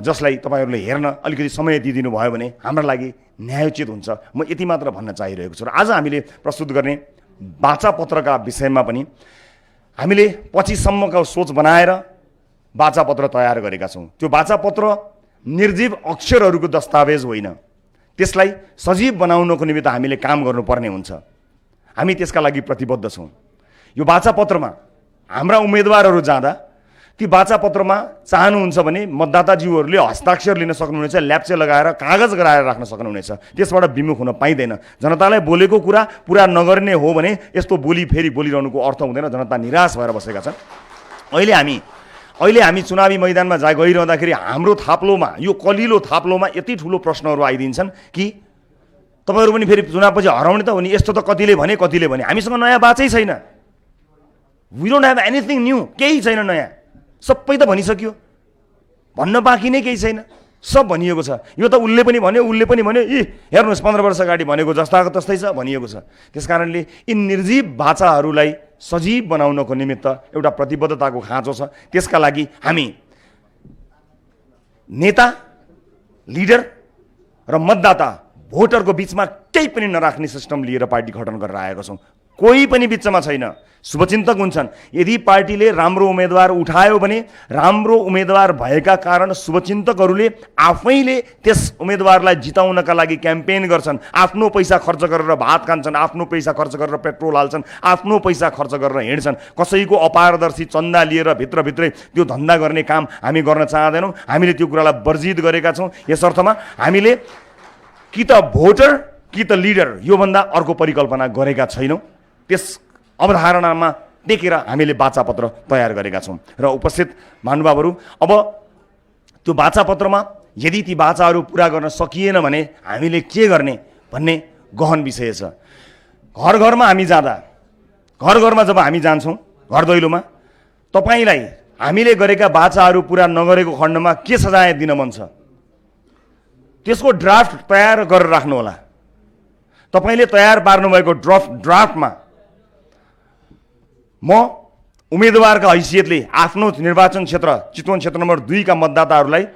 जसलाई तपाईँहरूले हेर्न अलिकति समय दिइदिनु भयो भने हाम्रो लागि न्यायोचित हुन्छ। म यति मात्र भन्न चाहिरहेको छु। र आज हामीले प्रस्तुत गर्ने वाचापत्रका विषयमा पनि हामीले पछिसम्मको सोच बनाएर वाचापत्र तयार गरेका छौँ। त्यो वाचापत्र निर्जीव अक्षरहरूको दस्तावेज होइन, त्यसलाई सजीव बनाउनको निमित्त हामीले काम गर्नुपर्ने हुन्छ। हामी त्यसका लागि प्रतिबद्ध छौँ। यो वाचापत्रमा हाम्रा उम्मेदवारहरू जाँदा ती वाचापत्रमा चाहनुहुन्छ भने मतदाताज्यूहरूले हस्ताक्षर लिन सक्नुहुनेछ, ल्याप्चे लगाएर कागज गराएर राख्न सक्नुहुनेछ। त्यसबाट विमुख हुन पाइँदैन। जनतालाई बोलेको कुरा पुरा नगर्ने हो भने यस्तो बोली फेरि बोलिरहनुको अर्थ हुँदैन। जनता निराश भएर बसेका छन्। अहिले हामी चुनावी मैदानमा गइरहँदाखेरि हाम्रो थाप्लोमा, यो कलिलो थाप्लोमा यति ठुलो प्रश्नहरू आइदिन्छन् कि तपाईँहरू पनि फेरि चुनावपछि हराउने त हो नि। यस्तो त कतिले भने, हामीसँग नयाँ बाचै छैन। We don't have anything new, केही छैन नयाँ, सबै त भनिसक्यो, भन्न बाँकी नै केही छैन, सब भनिएको छ। यो त उसले पनि भन्यो, हेर्नुहोस् 15 वर्ष अगाडि भनेको जस्ताको तस्तै छ भनिएको छ। त्यस कारणले यी निर्जीव भाषाहरूलाई सजीव बनाउनको निमित्त एउटा प्रतिबद्धताको खाँचो छ। त्यसका लागि हामी नेता, लिडर र मतदाता, भोटरको बिचमा केही पनि नराख्ने सिस्टम लिएर पार्टी गठन गरेर आएको छौँ। कोही पनि बिचमा छैन। शुभचिन्तक हुन्छन्। यदि पार्टीले राम्रो उम्मेदवार उठायो भने, राम्रो उम्मेदवार भएका कारण शुभचिन्तकहरूले आफैले त्यस उम्मेदवारलाई जिताउनका लागि क्याम्पेन गर्छन्। आफ्नो पैसा खर्च गरेर भात खान्छन्, आफ्नो पैसा खर्च गरेर पेट्रोल हाल्छन्, आफ्नो पैसा खर्च गरेर हिँड्छन्। कसैको अपारदर्शी चन्दा लिएर भित्रभित्रै त्यो धन्दा गर्ने काम हामी गर्न चाहँदैनौँ। हामीले त्यो कुरालाई वर्जित गरेका छौँ। यस अर्थमा हामीले कि त भोटर कि त लिडर, योभन्दा अर्को परिकल्पना गरेका छैनौँ। त्यस अवधारणामा टेकेर हामीले वाचापत्र तयार गरेका छौँ। र उपस्थित महानुभावहरू, अब त्यो वाचापत्रमा यदि ती वाचाहरू पुरा गर्न सकिएन भने हामीले के गर्ने भन्ने गहन विषय छ। घर घरमा जब हामी जान्छौँ, घर दैलोमा, तपाईँलाई हामीले गरेका वाचाहरू पुरा नगरेको खण्डमा के सजाय दिन मन छ, त्यसको ड्राफ्ट तयार गरेर राख्नु होला। तपाईँले तयार पार्नुभएको ड्राफ्टमा म उम्मेदवारका हैसियतले आफ्नो निर्वाचन क्षेत्र चितवन क्षेत्र नम्बर 2 का मतदाताहरूलाई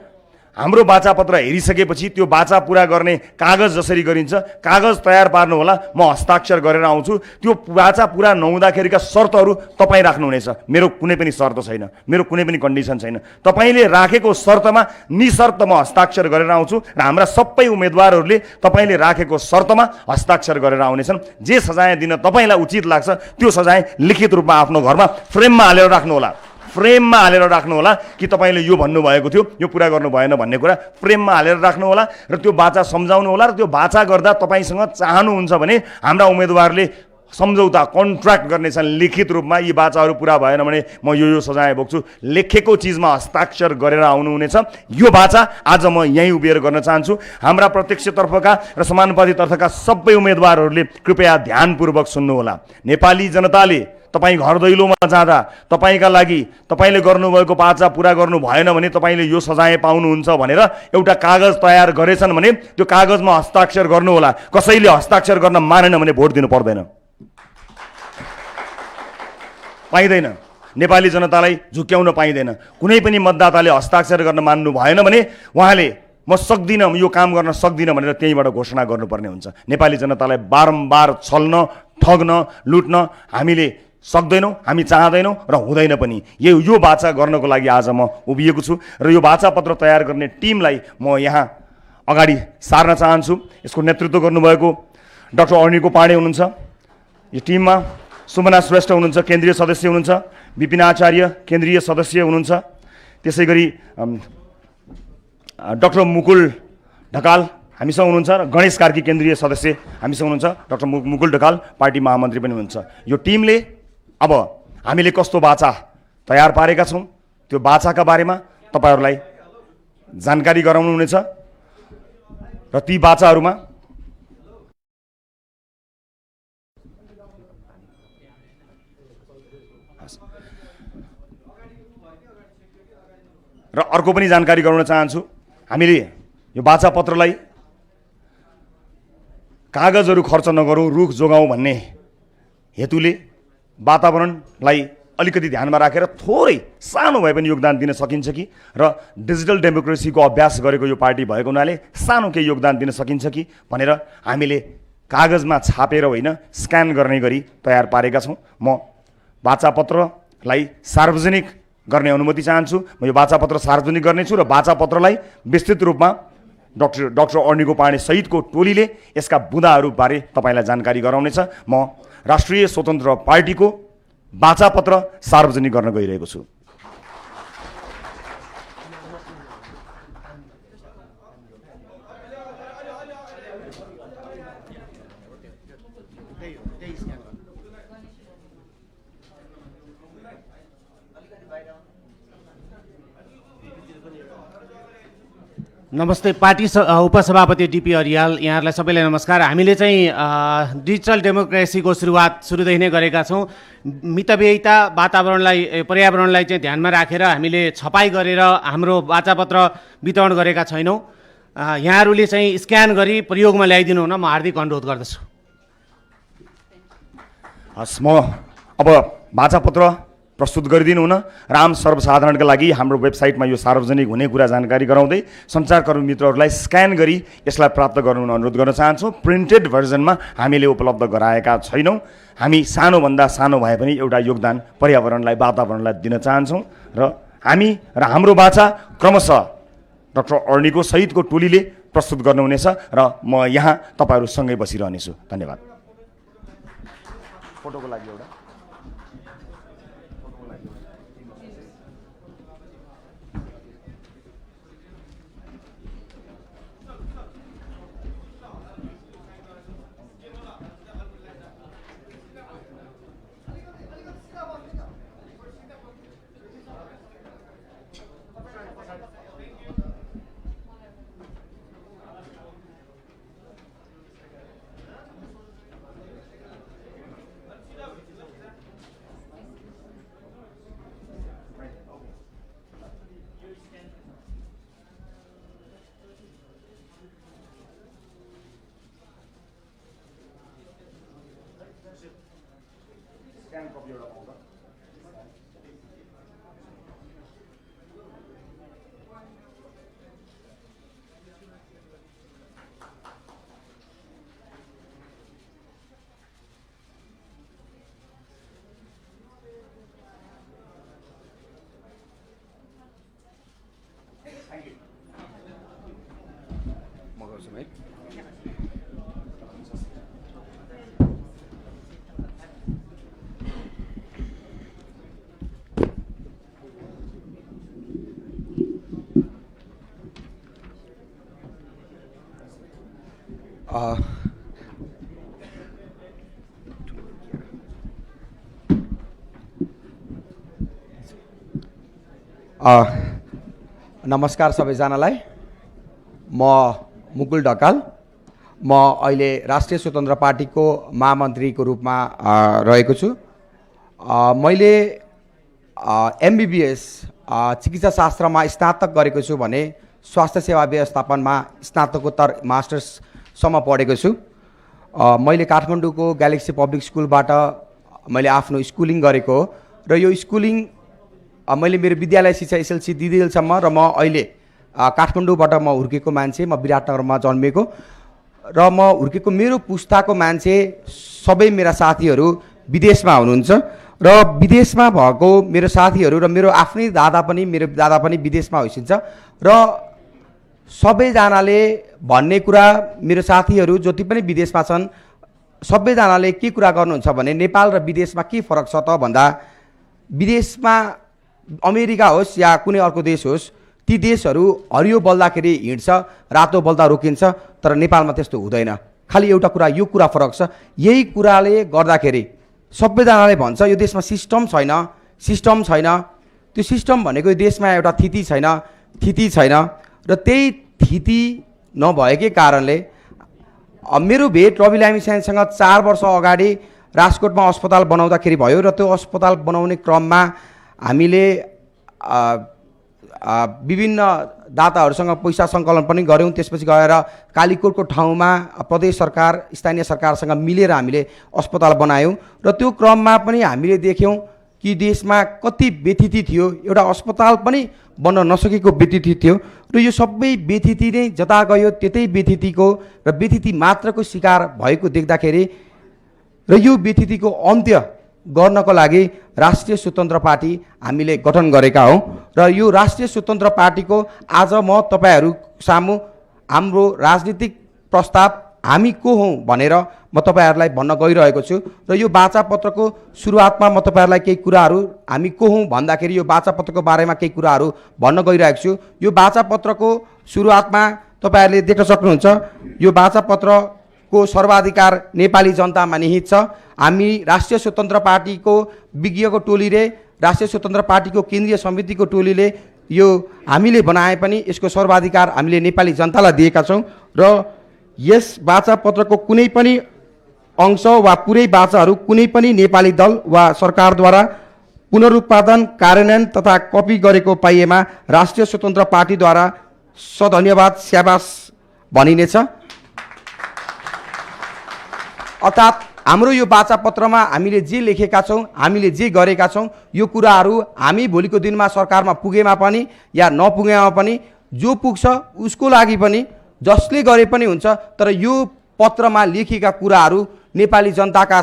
हाम्रो बाचापत्र हेरिसकेपछि त्यो बाचा पुरा गर्ने कागज जसरी गरिन्छ कागज तयार पार्नु होला, म हस्ताक्षर गरेर आउँछु। त्यो बाचा पुरा नहुँदाखेरिका शर्तहरू तपाईँ राख्नुहुनेछ। मेरो कुनै पनि शर्त छैन, मेरो कुनै पनि कन्डिसन छैन। तपाईँले राखेको शर्तमा निशर्त म हस्ताक्षर गरेर आउँछु र हाम्रा सबै उम्मेदवारहरूले तपाईँले राखेको शर्तमा हस्ताक्षर गरेर आउनेछन्। जे सजाय दिन तपाईँलाई उचित लाग्छ त्यो सजाय लिखित रूपमा आफ्नो घरमा फ्रेममा हालेर राख्नुहोला। फ्रेममा हालेर राख्नुहोला कि तपाईँले यो भन्नुभएको थियो, यो पुरा गर्नु भएन भन्ने कुरा फ्रेममा हालेर राख्नुहोला र त्यो बाचा सम्झाउनु होला। र त्यो बाचा गर्दा तपाईँसँग चाहनुहुन्छ भने हाम्रा उम्मेदवारले सम्झौता कन्ट्र्याक्ट गर्नेछन् लिखित रूपमा, यी बाचाहरू पुरा भएन भने म यो सजाय भोग्छु, लेखेको चिजमा हस्ताक्षर गरेर आउनुहुनेछ। यो बाचा आज म यहीँ उभिएर गर्न चाहन्छु। हाम्रा प्रत्यक्षतर्फका र समानुपातितर्फका सबै उम्मेदवारहरूले कृपया ध्यानपूर्वक सुन्नुहोला। नेपाली जनताले तपाईँ घर दैलोमा जाँदा तपाईँका लागि तपाईँले गर्नुभएको बाचा पुरा गर्नु भएन भने तपाईँले यो सजाय पाउनुहुन्छ भनेर एउटा कागज तयार गरेछन् भने त्यो कागजमा हस्ताक्षर गर्नुहोला। कसैले हस्ताक्षर गर्न मानेन भने भोट दिनु पर्दैन, पाइँदैन। नेपाली जनतालाई झुक्क्याउन पाइँदैन। कुनै पनि मतदाताले हस्ताक्षर गर्न मान्नु भएन भने उहाँले म सक्दिनँ, यो काम गर्न सक्दिनँ भनेर त्यहीँबाट घोषणा गर्नुपर्ने हुन्छ। नेपाली जनतालाई बारम्बार छल्न, ठग्न, लुट्न हामीले सक्दैनौँ, हामी चाहँदैनौँ र हुँदैन पनि। यो बाचा गर्नको लागि आज म उभिएको छु र यो बाचा पत्र तयार गर्ने टिमलाई म यहाँ अगाडि सार्न चाहन्छु। यसको नेतृत्व गर्नुभएको डाक्टर अर्निको पाण्डे हुनुहुन्छ, यो टिममा सुमना श्रेष्ठ हुनुहुन्छ, केन्द्रीय सदस्य हुनुहुन्छ, विपिन आचार्य केन्द्रीय सदस्य हुनुहुन्छ, त्यसै गरी डाक्टर मुकुल ढकाल हामीसँग हुनुहुन्छ र गणेश कार्की केन्द्रीय सदस्य हामीसँग हुनुहुन्छ, डाक्टर मुकुल ढकाल पार्टी महामन्त्री पनि हुनुहुन्छ। यो टिमले अब हामीले कस्तो बाचा तयार पारेका छौँ त्यो बाचाका बारेमा तपाईँहरूलाई जानकारी गराउनुहुनेछ र ती बाचाहरूमा र अर्को पनि जानकारी गराउन चाहन्छु। हामीले यो बाचा पत्रलाई कागजहरू खर्च नगरौँ, रुख जोगाउँ भन्ने हेतुले वातावरणलाई अलिकति ध्यानमा राखेर थोरै सानो भए पनि योगदान दिन सकिन्छ कि र डिजिटल डेमोक्रेसीको अभ्यास गरेको यो पार्टी भएको हुनाले सानो केही योगदान दिन सकिन्छ कि भनेर हामीले कागजमा छापेर होइन स्क्यान गर्ने गरी तयार पारेका छौँ। म बाचापत्रलाई सार्वजनिक गर्ने अनुमति चाहन्छु। म यो बाचापत्र सार्वजनिक गर्नेछु र बाचापत्रलाई विस्तृत रूपमा डाक्टर अर्निको पाण्डे सहितको टोलीले यसका बुँदाहरूबारे तपाईँलाई जानकारी गराउनेछ। म राष्ट्रिय स्वतन्त्र पार्टीको बाचापत्र सार्वजनिक गर्न गइरहेको छु। नमस्ते, पार्टी उपसभापति डिपी अरियाल, यहाँहरूलाई सबैलाई नमस्कार। हामीले चाहिँ डिजिटल डेमोक्रेसीको सुरुदेखि नै गरेका छौँ। मितव्ययिता पर्यावरणलाई चाहिँ ध्यानमा राखेर हामीले छपाई गरेर हाम्रो बाचापत्र वितरण गरेका छैनौँ। यहाँहरूले चाहिँ स्क्यान गरी प्रयोगमा ल्याइदिनु हुन म हार्दिक अनुरोध गर्दछु। हस्, म अब बाचापत्र प्रस्तुत गरिदिनु हुन र आम सर्वसाधारणका लागि हाम्रो वेबसाइटमा यो सार्वजनिक हुने कुरा जानकारी गराउँदै सञ्चारकर्मी मित्रहरूलाई स्क्यान गरी यसलाई प्राप्त गर्नु अनुरोध गर्न चाहन्छौँ। प्रिन्टेड भर्जनमा हामीले उपलब्ध गराएका छैनौँ। हामी सानोभन्दा सानो भए पनि एउटा योगदान पर्यावरणलाई वातावरणलाई दिन चाहन्छौँ र हाम्रो बाचा क्रमशः डाक्टर अर्निको सहितको टोलीले प्रस्तुत गर्नुहुनेछ र म यहाँ तपाईँहरूसँगै बसिरहनेछु। धन्यवाद। फोटोको लागि एउटा नमस्कार सबैजनालाई। म मुकुल ढकाल। म अहिले राष्ट्रिय स्वतन्त्र पार्टीको महामन्त्रीको रूपमा रहेको छु। मैले एमबीबीएस चिकित्सा शास्त्रमा स्नातक गरेको छु भने स्वास्थ्य सेवा व्यवस्थापनमा स्नातकोत्तर मास्टर्ससम्म पढेको छु। मैले काठमाडौँको ग्यालेक्सी पब्लिक स्कुलबाट मैले आफ्नो स्कुलिङ गरेको हो र यो स्कुलिङ मैले मेरो विद्यालय शिक्षा एसएलसी दिँदैसम्म र म अहिले काठमाडौँबाट म हुर्केको मान्छे, म विराटनगरमा जन्मेको र म हुर्केको मेरो पुस्ताको मान्छे सबै मेरा साथीहरू विदेशमा हुनुहुन्छ र विदेशमा भएको मेरो साथीहरू र मेरो आफ्नै दादा पनि विदेशमा होइसिन्छ र सबैजनाले भन्ने कुरा, मेरो साथीहरू जति पनि विदेशमा छन् सबैजनाले के कुरा गर्नुहुन्छ भने नेपाल र विदेशमा के फरक छ त भन्दा, विदेशमा अमेरिका होस् या कुनै अर्को देश होस्, ती देशहरू हरियो बल्दाखेरि हिँड्छ, रातो बल्दा रोकिन्छ, तर नेपालमा त्यस्तो हुँदैन। खालि एउटा कुरा, यो कुरा फरक छ। यही कुराले गर्दाखेरि सबैजनाले भन्छ यो देशमा सिस्टम छैन। त्यो सिस्टम भनेको यो देशमा एउटा थिति छैन र त्यही थिति नभएकै कारणले मेरो भेट रवि लामिछानेसँग 4 वर्ष अगाडि राजकोटमा अस्पताल बनाउँदाखेरि भयो र त्यो अस्पताल बनाउने क्रममा हामीले विभिन्न दाताहरूसँग पैसा सङ्कलन पनि गऱ्यौँ। त्यसपछि गएर कालीकोटको ठाउँमा प्रदेश सरकार, स्थानीय सरकारसँग मिलेर हामीले अस्पताल बनायौँ र त्यो क्रममा पनि हामीले देख्यौँ कि देशमा कति व्यथिति थियो, एउटा अस्पताल पनि बन्न नसकेको व्यथिति थियो र यो सबै व्यथिति नै जता गयो त्यतै व्यथितिको र व्यथिति मात्रको शिकार भएको देख्दाखेरि र यो व्यथितिको अन्त्य गर्नको लागि राष्ट्रिय स्वतन्त्र पार्टी हामीले गठन गरेका हौँ र यो राष्ट्रिय स्वतन्त्र पार्टीको आज म तपाईहरू सामु हाम्रो राजनीतिक प्रस्ताव हामी को हौँ भनेर म तपाईहरूलाई भन्न गइरहेको छु र यो वाचापत्रको सुरुवातमा म तपाईहरूलाई केही कुराहरू हामी को हौँ भन्दाखेरि यो वाचापत्रको बारेमा केही कुराहरू भन्न गइरहेको छु। यो वाचापत्रको सुरुवातमा तपाईहरूले देख्न सक्नुहुन्छ, यो वाचापत्रको सर्वाधिकार नेपाली जनतामा निहित छ। हामी राष्ट्रिय स्वतन्त्र पार्टीको विज्ञको टोलीले, राष्ट्रिय स्वतन्त्र पार्टीको केन्द्रीय समितिको टोलीले यो हामीले बनाए पनि यसको सर्वाधिकार हामीले नेपाली जनतालाई दिएका छौँ र यस वाचापत्रको कुनै पनि अंश वा पुरै वाचाहरू कुनै पनि नेपाली दल वा सरकारद्वारा पुनरुत्पादन, कार्यान्वयन तथा कपी गरेको पाइएमा राष्ट्रिय स्वतन्त्र पार्टीद्वारा सधन्यवाद, स्याबास भनिनेछ। अर्थात् हाम्रो यो वाचापत्रमा हामीले जे लेखेका छौँ, हामीले जे गरेका छौँ, यो कुराहरू हामी भोलिको दिनमा सरकारमा पुगेमा पनि या नपुगेमा पनि जो पुग्छ उसको लागि पनि, जसले गरे पनि हुन्छ, तर यो पत्रमा लेखिएका कुराहरू नेपाली जनताका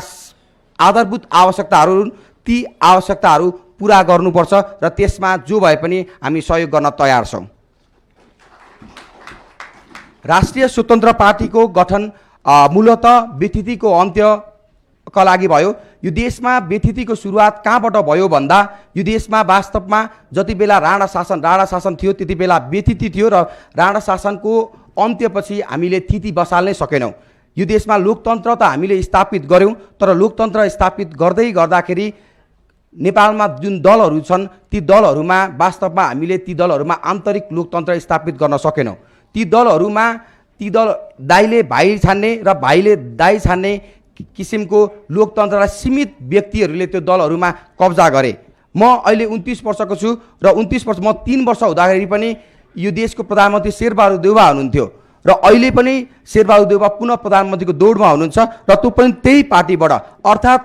आधारभूत आवश्यकताहरू, ती आवश्यकताहरू पुरा गर्नुपर्छ र त्यसमा जो भए पनि हामी सहयोग गर्न तयार छौँ। राष्ट्रिय स्वतन्त्र पार्टीको गठन मूलतः व्यथितिको अन्त्यका लागि भयो। यो देशमा व्यथितिको सुरुवात कहाँबाट भयो भन्दा, यो देशमा वास्तवमा जति बेला राणा शासन थियो त्यति बेला व्यथिति थियो र राणा शासनको अन्त्यपछि हामीले थिति बसाल्नै सकेनौँ। यो देशमा लोकतन्त्र त हामीले स्थापित गऱ्यौँ, तर लोकतन्त्र स्थापित गर्दाखेरि नेपालमा जुन दलहरू छन् ती दलहरूमा वास्तवमा हामीले ती दलहरूमा आन्तरिक लोकतन्त्र स्थापित गर्न सकेनौँ। ती दल दाइले भाइ छान्ने र भाइले दाइ छान्ने किसिमको लोकतन्त्रलाई सीमित व्यक्तिहरूले त्यो दलहरूमा कब्जा गरे। म अहिले 29 वर्षको छु र 29 वर्ष, म 3 वर्ष हुँदाखेरि पनि यो देशको प्रधानमन्त्री शेरबहादुर देउवा हुनुहुन्थ्यो र अहिले पनि शेरबहादुर देउवा पुनः प्रधानमन्त्रीको दौडमा हुनुहुन्छ र त्यो पनि त्यही पार्टीबाट। अर्थात्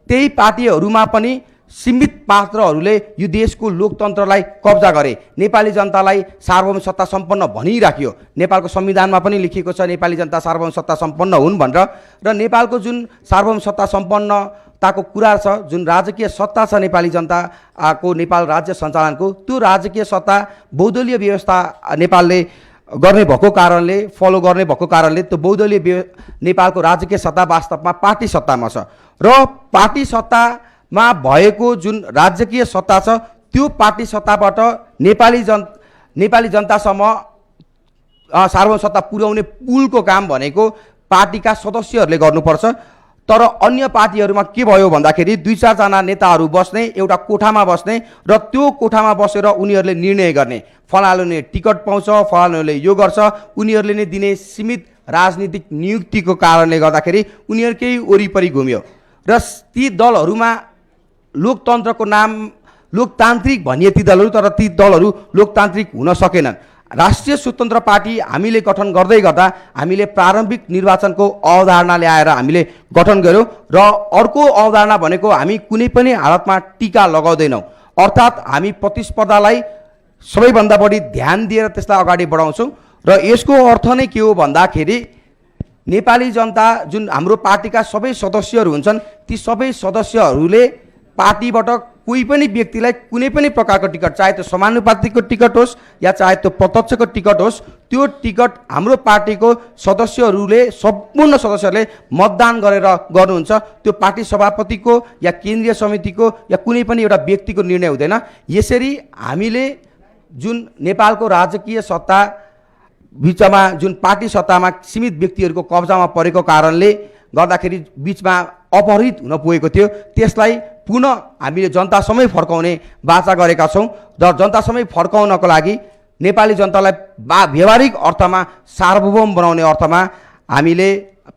त्यही पार्टीहरूमा पनि सीमित पात्रहरूले यो देशको लोकतन्त्रलाई कब्जा गरे, नेपाली जनतालाई सार्वभौम सत्ता सम्पन्न भनिराख्यो। नेपालको संविधानमा पनि लेखिएको छ नेपाली जनता सार्वभौम सत्ता सम्पन्न हुन् भनेर र नेपालको जुन सार्वभौम सत्ता सम्पन्नताको कुरा छ, जुन राजकीय सत्ता छ नेपाली जनताको नेपाल राज्य सञ्चालनको, त्यो राजकीय सत्ता बहुदलीय व्यवस्था नेपालले गर्ने भएको कारणले, फलो गर्ने भएको कारणले त्यो बहुदलीय नेपालको राजकीय सत्ता वास्तवमा पार्टी सत्तामा छ र पार्टी सत्तामा भएको जुन राजकीय सत्ता छ त्यो पार्टी सत्ताबाट नेपाली जनतासम्म सार्वभौम सत्ता पुर्याउने पुलको काम भनेको पार्टीका सदस्यहरूले गर्नुपर्छ। तर अन्य पार्टीहरूमा के भयो भन्दाखेरि 2-4 जना नेताहरू बस्ने, एउटा कोठामा बस्ने र त्यो कोठामा बसेर उनीहरूले निर्णय गर्ने, फलानुले टिकट पाउँछ, फलानुले यो गर्छ, उनीहरूले नै दिने सीमित राजनीतिक नियुक्तिको कारणले गर्दाखेरि उनीहरूकै वरिपरि घुम्यो र ती दलहरूमा लोकतन्त्रको नाम लोकतान्त्रिक भनिए ती दलहरू, तर ती दलहरू लोकतान्त्रिक हुन सकेनन्। राष्ट्रिय स्वतन्त्र पार्टी हामीले गठन गर्दै गर्दा हामीले प्रारम्भिक निर्वाचनको अवधारणा ल्याएर हामीले गठन गर्यौँ र अर्को अवधारणा भनेको हामी कुनै पनि हालतमा टीका लगाउँदैनौँ, अर्थात् हामी प्रतिस्पर्धालाई सबैभन्दा बढी ध्यान दिएर त्यसलाई अगाडि बढाउँछौँ। र यसको अर्थ नै के हो भन्दाखेरि नेपाली जनता जुन हाम्रो पार्टीका सबै सदस्यहरू हुन्छन्, ती सबै सदस्यहरूले पार्टीबाट कोही पनि व्यक्तिलाई कुनै पनि प्रकारको टिकट, चाहे त्यो समानुपातिकको टिकट होस् या चाहे त्यो प्रत्यक्षको टिकट होस्, त्यो टिकट हाम्रो पार्टीको सदस्यहरूले, सम्पूर्ण सदस्यहरूले मतदान गरेर गर्नुहुन्छ। त्यो पार्टी सभापतिको या केन्द्रीय समितिको या कुनै पनि एउटा व्यक्तिको निर्णय हुँदैन। यसरी हामीले जुन नेपालको राजकीय सत्ता बिचमा जुन पार्टी सत्तामा सीमित व्यक्तिहरूको कब्जामा परेको कारणले गर्दाखेरि बिचमा अपहरित हुन पुगेको थियो, त्यसलाई पुनः हामीले जनतासम्मै फर्काउने वाचा गरेका छौँ र जनतासम्मै फर्काउनको लागि नेपाली जनतालाई व्यवहारिक अर्थमा सार्वभौम बनाउने अर्थमा हामीले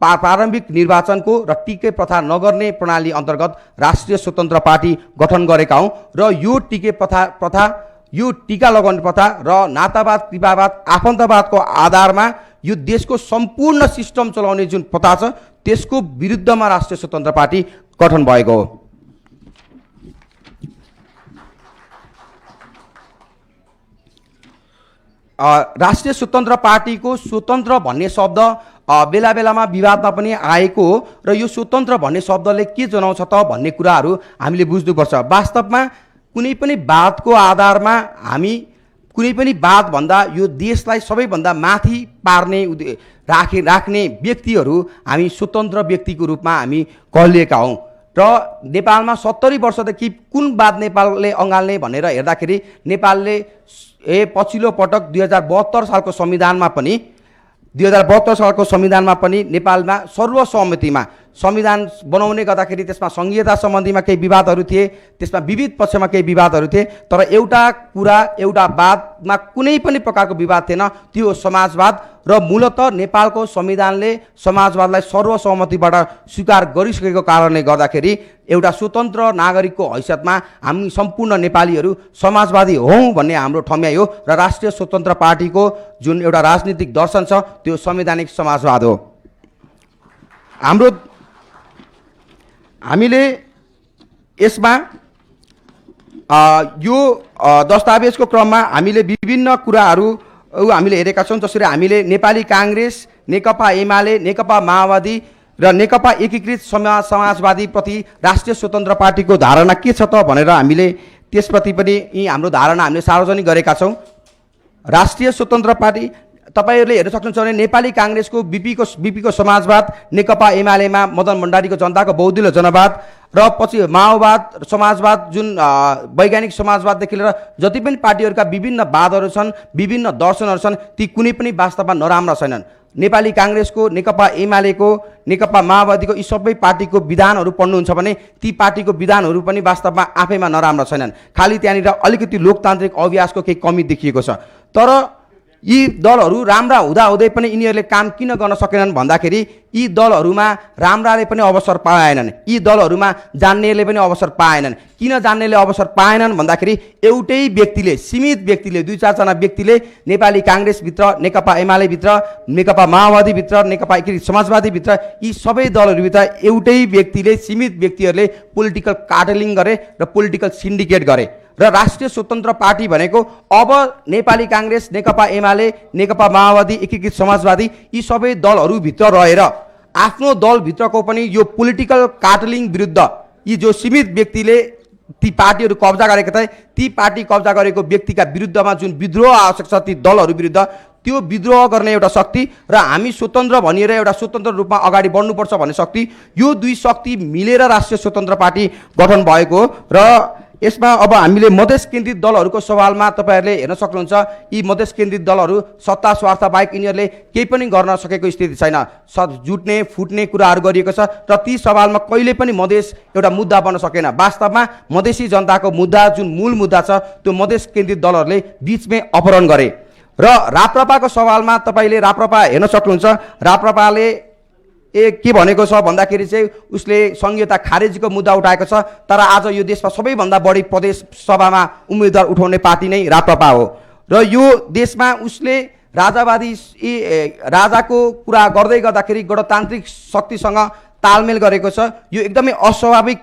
प्रारम्भिक निर्वाचनको र टिके प्रथा नगर्ने प्रणाली अन्तर्गत राष्ट्रिय स्वतन्त्र पार्टी गठन गरेका हौँ र यो टिके प्रथा यो टीका लगाउने प्रथा र नातावाद, कृपावाद, आफन्तवादको आधारमा यो देशको सम्पूर्ण सिस्टम चलाउने जुन प्रथा छ त्यसको विरुद्धमा राष्ट्रिय स्वतन्त्र पार्टी गठन भएको हो। राष्ट्रिय स्वतन्त्र पार्टीको स्वतन्त्र भन्ने शब्द बेला बेलामा विवादमा पनि आएको हो र यो स्वतन्त्र भन्ने शब्दले के जनाउँछ त भन्ने कुराहरू हामीले बुझ्नुपर्छ। वास्तवमा कुनै पनि वादको आधारमा हामी कुनै पनि वादभन्दा यो देशलाई सबैभन्दा माथि पार्ने राख्ने व्यक्तिहरू हामी स्वतन्त्र व्यक्तिको रूपमा हामी कहलिएका हौँ र नेपालमा 70 वर्षदेखि कुन वाद नेपालले अँगाल्ने भनेर हेर्दाखेरि नेपालले पछिल्लो पटक 2072 सालको संविधानमा पनि 2072 सालको संविधानमा पनि नेपालमा सर्वसम्मतिमा संविधान बनाउने गर्दाखेरि त्यसमा संघीयता सम्बन्धीमा केही विवादहरू थिए, त्यसमा विविध पक्षमा केही विवादहरू थिए, तर एउटा कुरा, एउटा वादमा कुनै पनि प्रकारको विवाद थिएन, त्यो समाजवाद र मूलतः नेपालको संविधानले समाजवादलाई सर्वसम्मतिबाट स्वीकार गरिसकेको कारणले गर्दाखेरि एउटा स्वतन्त्र नागरिकको हैसियतमा हामी सम्पूर्ण नेपालीहरू समाजवादी हौँ भन्ने हाम्रो ठम्याइ हो र राष्ट्रिय स्वतन्त्र पार्टीको जुन एउटा राजनीतिक दर्शन छ त्यो संवैधानिक समाजवाद हो। हामीले यसमा यो दस्तावेजको क्रममा हामीले विभिन्न कुराहरू हामीले हेरेका छौँ, जसरी हामीले नेपाली काङ्ग्रेस, नेकपा एमाले, नेकपा माओवादी र नेकपा एकीकृत समाजवादी प्रति राष्ट्रिय स्वतन्त्र पार्टीको धारणा के छ त भनेर हामीले त्यसप्रति पनि यी हाम्रो धारणा हामीले सार्वजनिक गरेका छौँ। राष्ट्रिय स्वतन्त्र पार्टी तपाईहरुले हेर्न सक्नुहुन्छ भने नेपाली कांग्रेसको बीपीको समाजवाद, नेकपा एमालेमा मदन भण्डारीको जनताको बहुदलीय जनवाद र पछि माओवाद, समाजवाद जुन वैज्ञानिक समाजवाददेखि लिएर जति पनि पार्टीहरुका विभिन्न वादहरु छन्, विभिन्न दर्शनहरु छन्, ती कुनै पनि वास्तवमा नराम्रा छैनन्। नेपाली कांग्रेसको, नेकपा एमालेको, नेकपा माओवादीको यी सबै पार्टीको विधानहरु पढ्नुहुन्छ भने ती पार्टीको विधानहरु पनि वास्तवमा आफैमा नराम्रा छैनन्। खाली त्यहाँनिर अलिकति लोकतान्त्रिक अभ्यासको केही कमी देखिएको छ। तर यी दलहरु राम्रा हुँदाहुँदै पनि यिनीहरूले काम किन गर्न सकेनन् भन्दाखेरि यी दलहरुमा राम्राले पनि अवसर पाएनन्, यी दलहरुमा जान्नेले पनि अवसर पाएनन्। किन जान्नेले अवसर पाएनन् भन्दाखेरि एउटै व्यक्तिले, सीमित व्यक्तिले, 2-4 जना व्यक्तिले नेपाली कांग्रेस भित्र, नेकपा एमाले भित्र, नेकपा माओवादी भित्र, नेकपा एकीकृत समाजवादी भित्र, यी सबै दलहरु भित्र एउटै व्यक्तिले, सीमित व्यक्तिहरूले पोलिटिकल कार्टेलिङ गरे र पोलिटिकल सिन्डिकेट गरे र राष्ट्रिय स्वतन्त्र पार्टी भनेको अब नेपाली कांग्रेस, नेकपा एमाले, नेकपा माओवादी, एकीकृत समाजवादी यी सबै दलहरु भित्र रहेर आफ्नो दल भित्रको पनि यो पोलिटिकल कार्टेलिङ विरुद्ध यी जो सीमित व्यक्तिले ती पार्टीहरु कब्जा गरेका थिए, ती पार्टी कब्जा गरेको व्यक्तिका विरुद्धमा जुन विद्रोह आवश्यक छ ती दलहरु विरुद्ध, त्यो विद्रोह गर्ने एउटा शक्ति र हामी स्वतन्त्र भनिएर एउटा स्वतन्त्र रूपमा अगाडि बढ्नुपर्छ भन्ने शक्ति, यो दुई शक्ति मिलेर राष्ट्रिय स्वतन्त्र पार्टी गठन भएको र यसमा अब हामीले मधेस केन्द्रित दलहरूको सवालमा तपाईँहरूले हेर्न सक्नुहुन्छ यी मधेस केन्द्रित दलहरू सत्ता स्वार्थ बाहेक यिनीहरूले केही पनि गर्न सकेको स्थिति छैन। जुट्ने फुट्ने कुराहरू गरिएको छ र ती सवालमा कहिले पनि मधेस एउटा मुद्दा बन्न सकेन। वास्तवमा मधेसी जनताको मुद्दा जुन मूल मुद्दा छ त्यो मधेस केन्द्रित दलहरूले बिचमै अपहरण गरे। र राप्रपाको सवालमा तपाईँले राप्रपा हेर्न सक्नुहुन्छ। राप्रपाले के भनेको छ भन्दाखेरि चाहिँ उसले संघीयता खारेजीको मुद्दा उठाएको छ। तर आज यो देशमा सबैभन्दा बढी प्रदेश सभामा उम्मेदवार उठाउने पार्टी नै राप्रपा हो र यो देशमा उसले राजावादी राजाको कुरा गर्दै गर्दाखेरि गणतान्त्रिक शक्तिसँग तालमेल गरेको छ। यो एकदमै अस्वाभाविक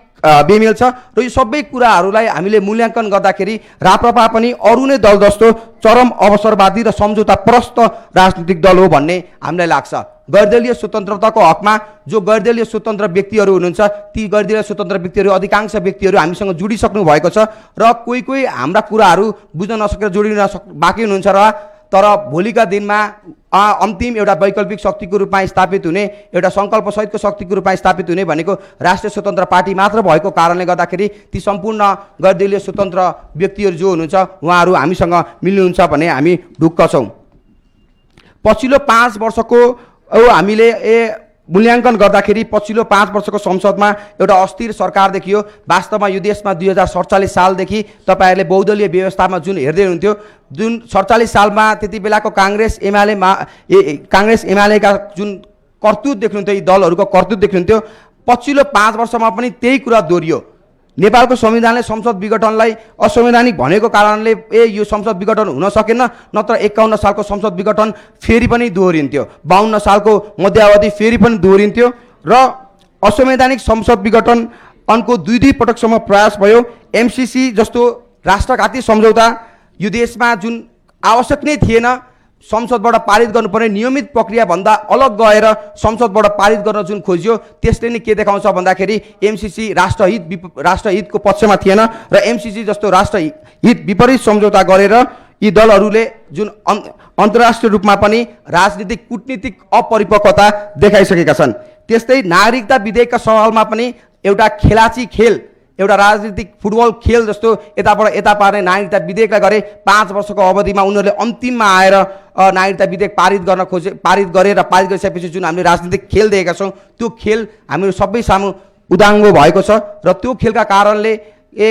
बेमेल छ र यो सबै कुराहरूलाई हामीले मूल्याङ्कन गर्दाखेरि राप्रपा पनि अरू नै दल जस्तो चरम अवसरवादी र सम्झौताप्रस्त राजनीतिक दल हो भन्ने हामीलाई लाग्छ। गैरदलीय स्वतन्त्रताको हकमा जो गैरदलीय स्वतन्त्र व्यक्तिहरू हुनुहुन्छ ती गैरदलीय स्वतन्त्र व्यक्तिहरू अधिकांश व्यक्तिहरू हामीसँग जोडिसक्नु भएको छ र कोही कोही हाम्रा कुराहरू बुझ्न नसकेर जोडिन बाँकी हुनुहुन्छ र तर भोलिका दिनमा अन्तिम एउटा वैकल्पिक शक्तिको रूपमा स्थापित हुने एउटा सङ्कल्पसहितको शक्तिको रूपमा स्थापित हुने भनेको राष्ट्रिय स्वतन्त्र पार्टी मात्र भएको कारणले गर्दाखेरि ती सम्पूर्ण गैरदलीय स्वतन्त्र व्यक्तिहरू जो हुनुहुन्छ उहाँहरू हामीसँग मिल्नुहुन्छ भन्ने हामी ढुक्क छौँ। पछिल्लो 5 वर्षको हामीले मूल्याङ्कन गर्दाखेरि पछिल्लो 5 वर्षको संसदमा एउटा अस्थिर सरकार देखियो। वास्तवमा यो देशमा 2047 सालदेखि तपाईँहरूले बहुदलीय व्यवस्थामा जुन हेर्दै हुनुहुन्थ्यो, जुन 47 सालमा त्यति बेलाको काङ्ग्रेस एमालेका जुन कर्तुत देख्नुहुन्थ्यो, यी दलहरूको कर्तुत देख्नुहुन्थ्यो, पछिल्लो 5 वर्षमा पनि त्यही कुरा दोहोरियो। नेपालको संविधानले संसद विघटनलाई असंवैधानिक भनेको कारणले यो संसद विघटन हुन सकेन, नत्र 51 सालको संसद विघटन फेरि पनि दोहोरिन्थ्यो, 52 सालको मध्यावधि फेरि पनि दोहोरिन्थ्यो र असंवैधानिक संसद विघटनको दुई पटकसम्म प्रयास भयो। एमसीसी जस्तो राष्ट्रघाती सम्झौता यो देशमा जुन आवश्यक नै थिएन, संसदबाट पारित गर्नुपर्ने नियमित प्रक्रियाभन्दा अलग गएर संसदबाट पारित गर्न जुन खोजियो त्यसले नै के देखाउँछ भन्दाखेरि एमसीसी राष्ट्रहितको पक्षमा थिएन र एमसीसी जस्तो राष्ट्रहित विपरीत सम्झौता गरेर यी दलहरूले जुन अन्तर्राष्ट्रिय रूपमा पनि राजनीतिक कूटनीतिक अपरिपक्वता देखाइसकेका छन्। त्यस्तै नागरिकता विधेयकका सवालमा पनि एउटा खेलाची खेल, एउटा राजनीतिक फुटबल खेल जस्तो यताबाट यता पार्ने नागरिकता विधेयकलाई गरे। 5 वर्षको अवधिमा उनीहरूले अन्तिममा आएर नागरिकता विधेयक पारित गरिसकेपछि जुन हामीले राजनीतिक खेल देखेका छौँ त्यो खेल हामीहरू सबै सामु उदाङ्गो भएको छ र त्यो खेलका कारणले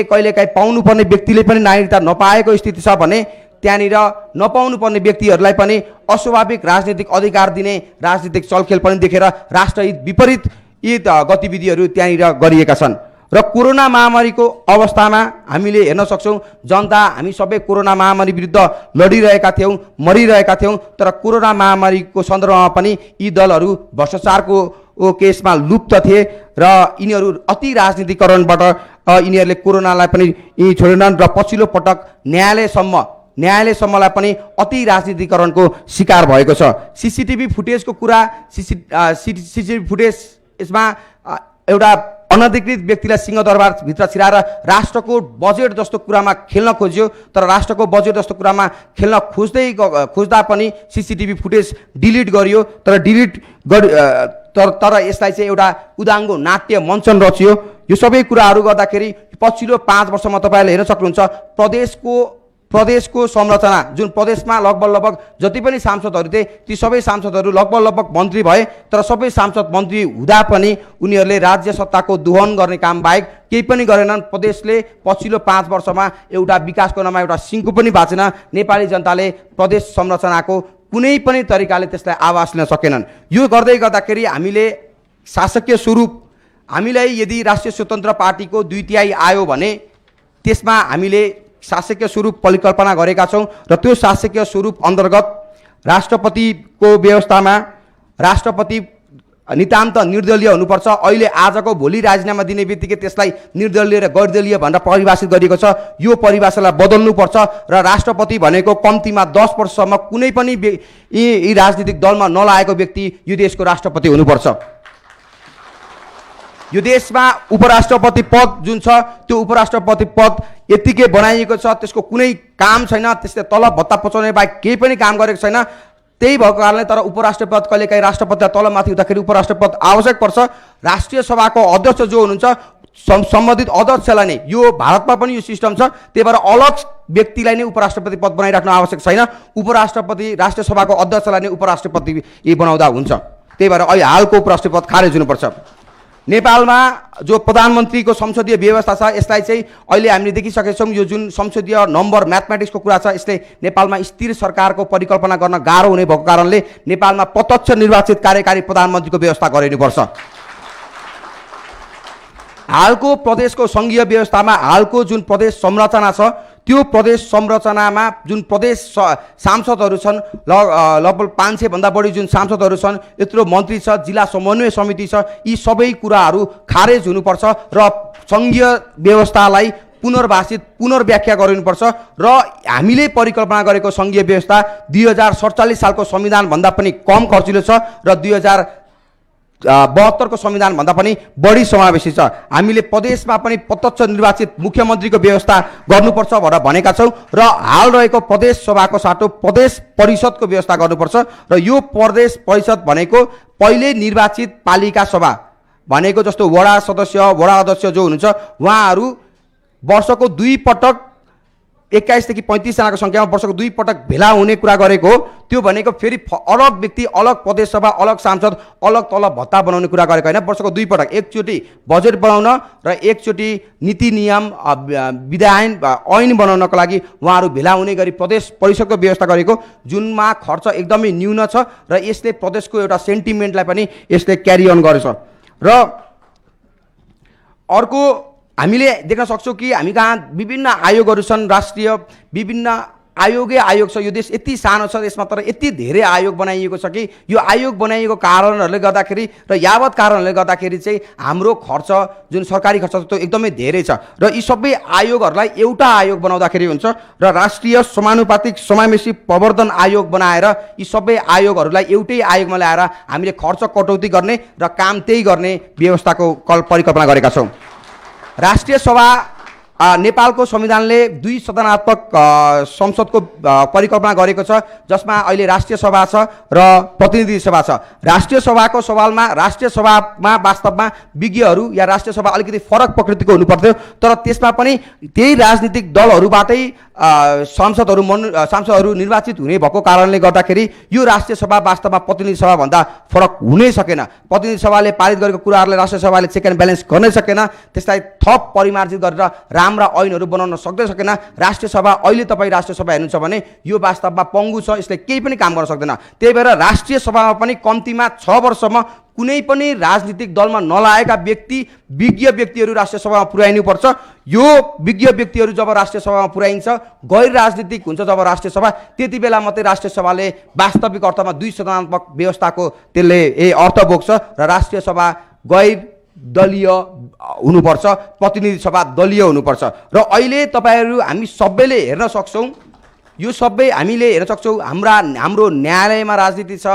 कहिलेकाहीँ पाउनुपर्ने व्यक्तिले पनि नागरिकता नपाएको स्थिति छ भने त्यहाँनिर नपाउनु पर्ने व्यक्तिहरूलाई पनि अस्वाभाविक राजनीतिक अधिकार दिने राजनीतिक चलखेल पनि देखेर राष्ट्रहित विपरीत यी गतिविधिहरू त्यहाँनिर गरिएका छन्। र कोरोना महामारीको अवस्थामा हामीले हेर्न सक्छौँ जनता हामी सबै कोरोना महामारी विरुद्ध लडिरहेका थियौँ, मरिरहेका थियौँ, तर कोरोना महामारीको सन्दर्भमा पनि यी दलहरू भ्रष्टाचारको केसमा लुप्त थिए र यिनीहरू अति राजनीतिकरणबाट यिनीहरूले कोरोनालाई पनि छोडेनन् र पछिल्लो पटक न्यायालयसम्मलाई पनि अति राजनीतिकरणको शिकार भएको छ। सीसीटीभी फुटेजको कुरा, सीसीटीभी फुटेज यसमा एउटा अनधिकृत व्यक्तिलाई सिंहदरबारभित्र छिराएर राष्ट्रको बजेट जस्तो कुरामा खेल्न खोज्यो, तर राष्ट्रको बजेट जस्तो कुरामा खेल्न खोज्दा पनि सीसीटीभी फुटेज डिलिट गरियो। तर यसलाई चाहिँ एउटा उदाङ्गो नाट्य मञ्चन रचियो। यो सबै कुराहरू गर्दाखेरि पछिल्लो 5 वर्षमा तपाईँहरूले हेर्न सक्नुहुन्छ प्रदेशको संरचना जुन प्रदेशमा लगभग जति पनि सांसदहरू थिए ती सबै सांसदहरू लगभग मन्त्री भए, तर सबै सांसद मन्त्री हुँदा पनि उनीहरूले राज्य सत्ताको दोहन गर्ने काम बाहेक केही पनि गरेनन्। प्रदेशले पछिल्लो 5 वर्षमा एउटा विकासको नाममा एउटा सिङ्को पनि बाँचेन। नेपाली जनताले प्रदेश संरचनाको कुनै पनि तरिकाले त्यसलाई आवाज लिन सकेनन्। यो गर्दै गर्दाखेरि हामीले शासकीय स्वरूप हामीलाई यदि राष्ट्रिय स्वतन्त्र पार्टीको 2/3 आयो भने त्यसमा हामीले शासकीय स्वरूप परिकल्पना गरेका छौँ र त्यो शासकीय स्वरूप अन्तर्गत राष्ट्रपतिको व्यवस्थामा राष्ट्रपति नितान्त निर्दलीय हुनुपर्छ। अहिले आजको भोलि राजीनामा दिने बित्तिकै त्यसलाई निर्दलीय र गैरदलीय भनेर परिभाषित गरिएको छ। यो परिभाषालाई बदल्नुपर्छ र राष्ट्रपति भनेको कम्तीमा 10 वर्षसम्म कुनै पनि यी राजनीतिक दलमा नलागेको व्यक्ति यो देशको राष्ट्रपति हुनुपर्छ। यो देशमा उपराष्ट्रपति पद जुन छ त्यो उपराष्ट्रपति पद यतिकै बनाइएको छ, त्यसको कुनै काम छैन, त्यसले तलब भत्ता पचाउने बाहेक केही पनि काम गरेको छैन। त्यही भएको कारणले तर उपराष्ट्रपति कहिलेकाहीँ राष्ट्रपतिलाई तलमाथि हुँदाखेरि उपराष्ट्रपति आवश्यक पर्छ। राष्ट्रिय सभाको अध्यक्ष जो हुनुहुन्छ सम्बन्धित अध्यक्षलाई नै यो भारतमा पनि यो सिस्टम छ, त्यही भएर अलग व्यक्तिलाई नै उपराष्ट्रपति पद बनाइराख्नु आवश्यक छैन। उपराष्ट्रपति राष्ट्रिय सभाको अध्यक्षलाई नै उपराष्ट्रपति बनाउँदा हुन्छ। त्यही भएर अहिले हालको उपराष्ट्रपति पद खारेज हुनुपर्छ। नेपालमा जो प्रधानमन्त्रीको संसदीय व्यवस्था छ यसलाई चाहिँ अहिले हामीले देखिसकेका छौँ। यो जुन संसदीय नम्बर म्याथमेटिक्सको कुरा छ यसले नेपालमा स्थिर सरकारको परिकल्पना गर्न गाह्रो हुने भएको कारणले नेपालमा प्रत्यक्ष निर्वाचित कार्यकारी प्रधानमन्त्रीको व्यवस्था गरिनुपर्छ। हालको प्रदेशको सङ्घीय व्यवस्थामा हालको जुन प्रदेश संरचना छ त्यो प्रदेश संरचनामा जुन प्रदेश सांसदहरू छन्, लगभग 500 भन्दा बढी जुन सांसदहरू छन्, यत्रो मन्त्री छ, जिल्ला समन्वय समिति छ, यी सबै कुराहरू खारेज हुनुपर्छ र सङ्घीय व्यवस्थालाई पुनर्व्याख्या गरिनुपर्छ। र हामीले परिकल्पना गरेको सङ्घीय व्यवस्था 2047 सालको संविधानभन्दा पनि कम खर्चिलो छ र 2072 को संविधान भन्दा पनि बढी समावेशी छ। हामीले प्रदेशमा पनि प्रत्यक्ष निर्वाचित मुख्यमन्त्रीको व्यवस्था गर्नुपर्छ भनेर भनेका छौँ र हाल रहेको प्रदेश सभाको साटो प्रदेश परिषदको व्यवस्था गर्नुपर्छ। र यो प्रदेश परिषद भनेको पहिले निर्वाचित पालिका सभा भनेको जस्तो वडा सदस्य, वडा अध्यक्ष जो हुनुहुन्छ उहाँहरू वर्षको 2 पटक 21 देखि 35 जनाको सङ्ख्यामा वर्षको 2 पटक भेला हुने कुरा गरेको हो। त्यो भनेको फेरि अलग व्यक्ति, अलग प्रदेश सभा, अलग सांसद, अलग तलब भत्ता बनाउने कुरा गरेको होइन। वर्षको 2 पटक एकचोटि बजेट बनाउन र एकचोटि नीति नियम विधायन ऐन बनाउनको लागि उहाँहरू भेला हुने गरी प्रदेश परिषदको व्यवस्था गरेको, जुनमा खर्च एकदमै न्यून छ र यसले प्रदेशको एउटा सेन्टिमेन्टलाई पनि यसले क्यारी अन गरेछ। र अर्को हामीले देख्न सक्छौँ कि हामी कहाँ विभिन्न आयोगहरू छन्, राष्ट्रिय विभिन्न आयोग छ। यो देश यति सानो छ, यसमा तर यति धेरै आयोग बनाइएको छ कि यो आयोग बनाइएको कारणहरूले गर्दाखेरि र यावत कारणहरूले गर्दाखेरि चाहिँ हाम्रो खर्च जुन सरकारी खर्च छ त्यो एकदमै धेरै छ। र यी सबै आयोगहरूलाई एउटा आयोग बनाउँदाखेरि हुन्छ र राष्ट्रिय समानुपातिक समावेशी प्रवर्धन आयोग बनाएर यी सबै आयोगहरूलाई एउटै आयोगमा ल्याएर हामीले खर्च कटौती गर्ने र काम त्यही गर्ने व्यवस्थाको परिकल्पना गरेका छौँ। राष्ट्रिय सभा नेपालको संविधानले 2 सदनात्मक संसदको परिकल्पना गरेको छ, जसमा अहिले राष्ट्रिय सभा छ र प्रतिनिधि सभा छ। राष्ट्रिय सभाको सवालमा राष्ट्रिय सभामा वास्तवमा विज्ञहरू या राष्ट्रिय सभा अलिकति फरक प्रकृतिको हुनुपर्थ्यो, तर त्यसमा पनि त्यही राजनीतिक दलहरूबाटै सांसदहरू निर्वाचित हुने भएको कारणले गर्दाखेरि यो राष्ट्रिय सभा वास्तवमा प्रतिनिधि सभाभन्दा फरक हुनै सकेन। प्रतिनिधि सभाले पारित गरेको कुराहरूलाई राष्ट्रिय सभाले चेक एन्ड ब्यालेन्स गर्नै सकेन, त्यसलाई थप परिमार्जित गरेर राम्रा ऐनहरू बनाउन सक्दै सकेन। राष्ट्रिय सभा अहिले तपाईँ राष्ट्रिय सभा हेर्नुहुन्छ भने यो वास्तवमा पङ्गु छ, यसले केही पनि काम गर्न सक्दैन। त्यही भएर राष्ट्रिय सभामा पनि कम्तीमा 6 वर्षसम्म कुनै पनि राजनीतिक दलमा नलागेका विज्ञ व्यक्तिहरू राष्ट्रिय सभामा पुर्याइनुपर्छ। यो विज्ञ व्यक्तिहरू जब राष्ट्रिय सभामा पुर्याइन्छ, गैर राजनीतिक हुन्छ जब राष्ट्रिय सभा, त्यति बेला मात्रै राष्ट्रिय सभाले वास्तविक अर्थमा 2 सदनात्मक व्यवस्थाको त्यसले अर्थ बोक्छ र राष्ट्रिय सभा गैर दलीय हुनुपर्छ, प्रतिनिधि सभा दलीय हुनुपर्छ। र अहिले तपाईँहरू हामी सबैले हेर्न सक्छौँ, यो सबै हामीले हेर्न सक्छौँ हाम्रो न्यायालयमा राजनीति छ,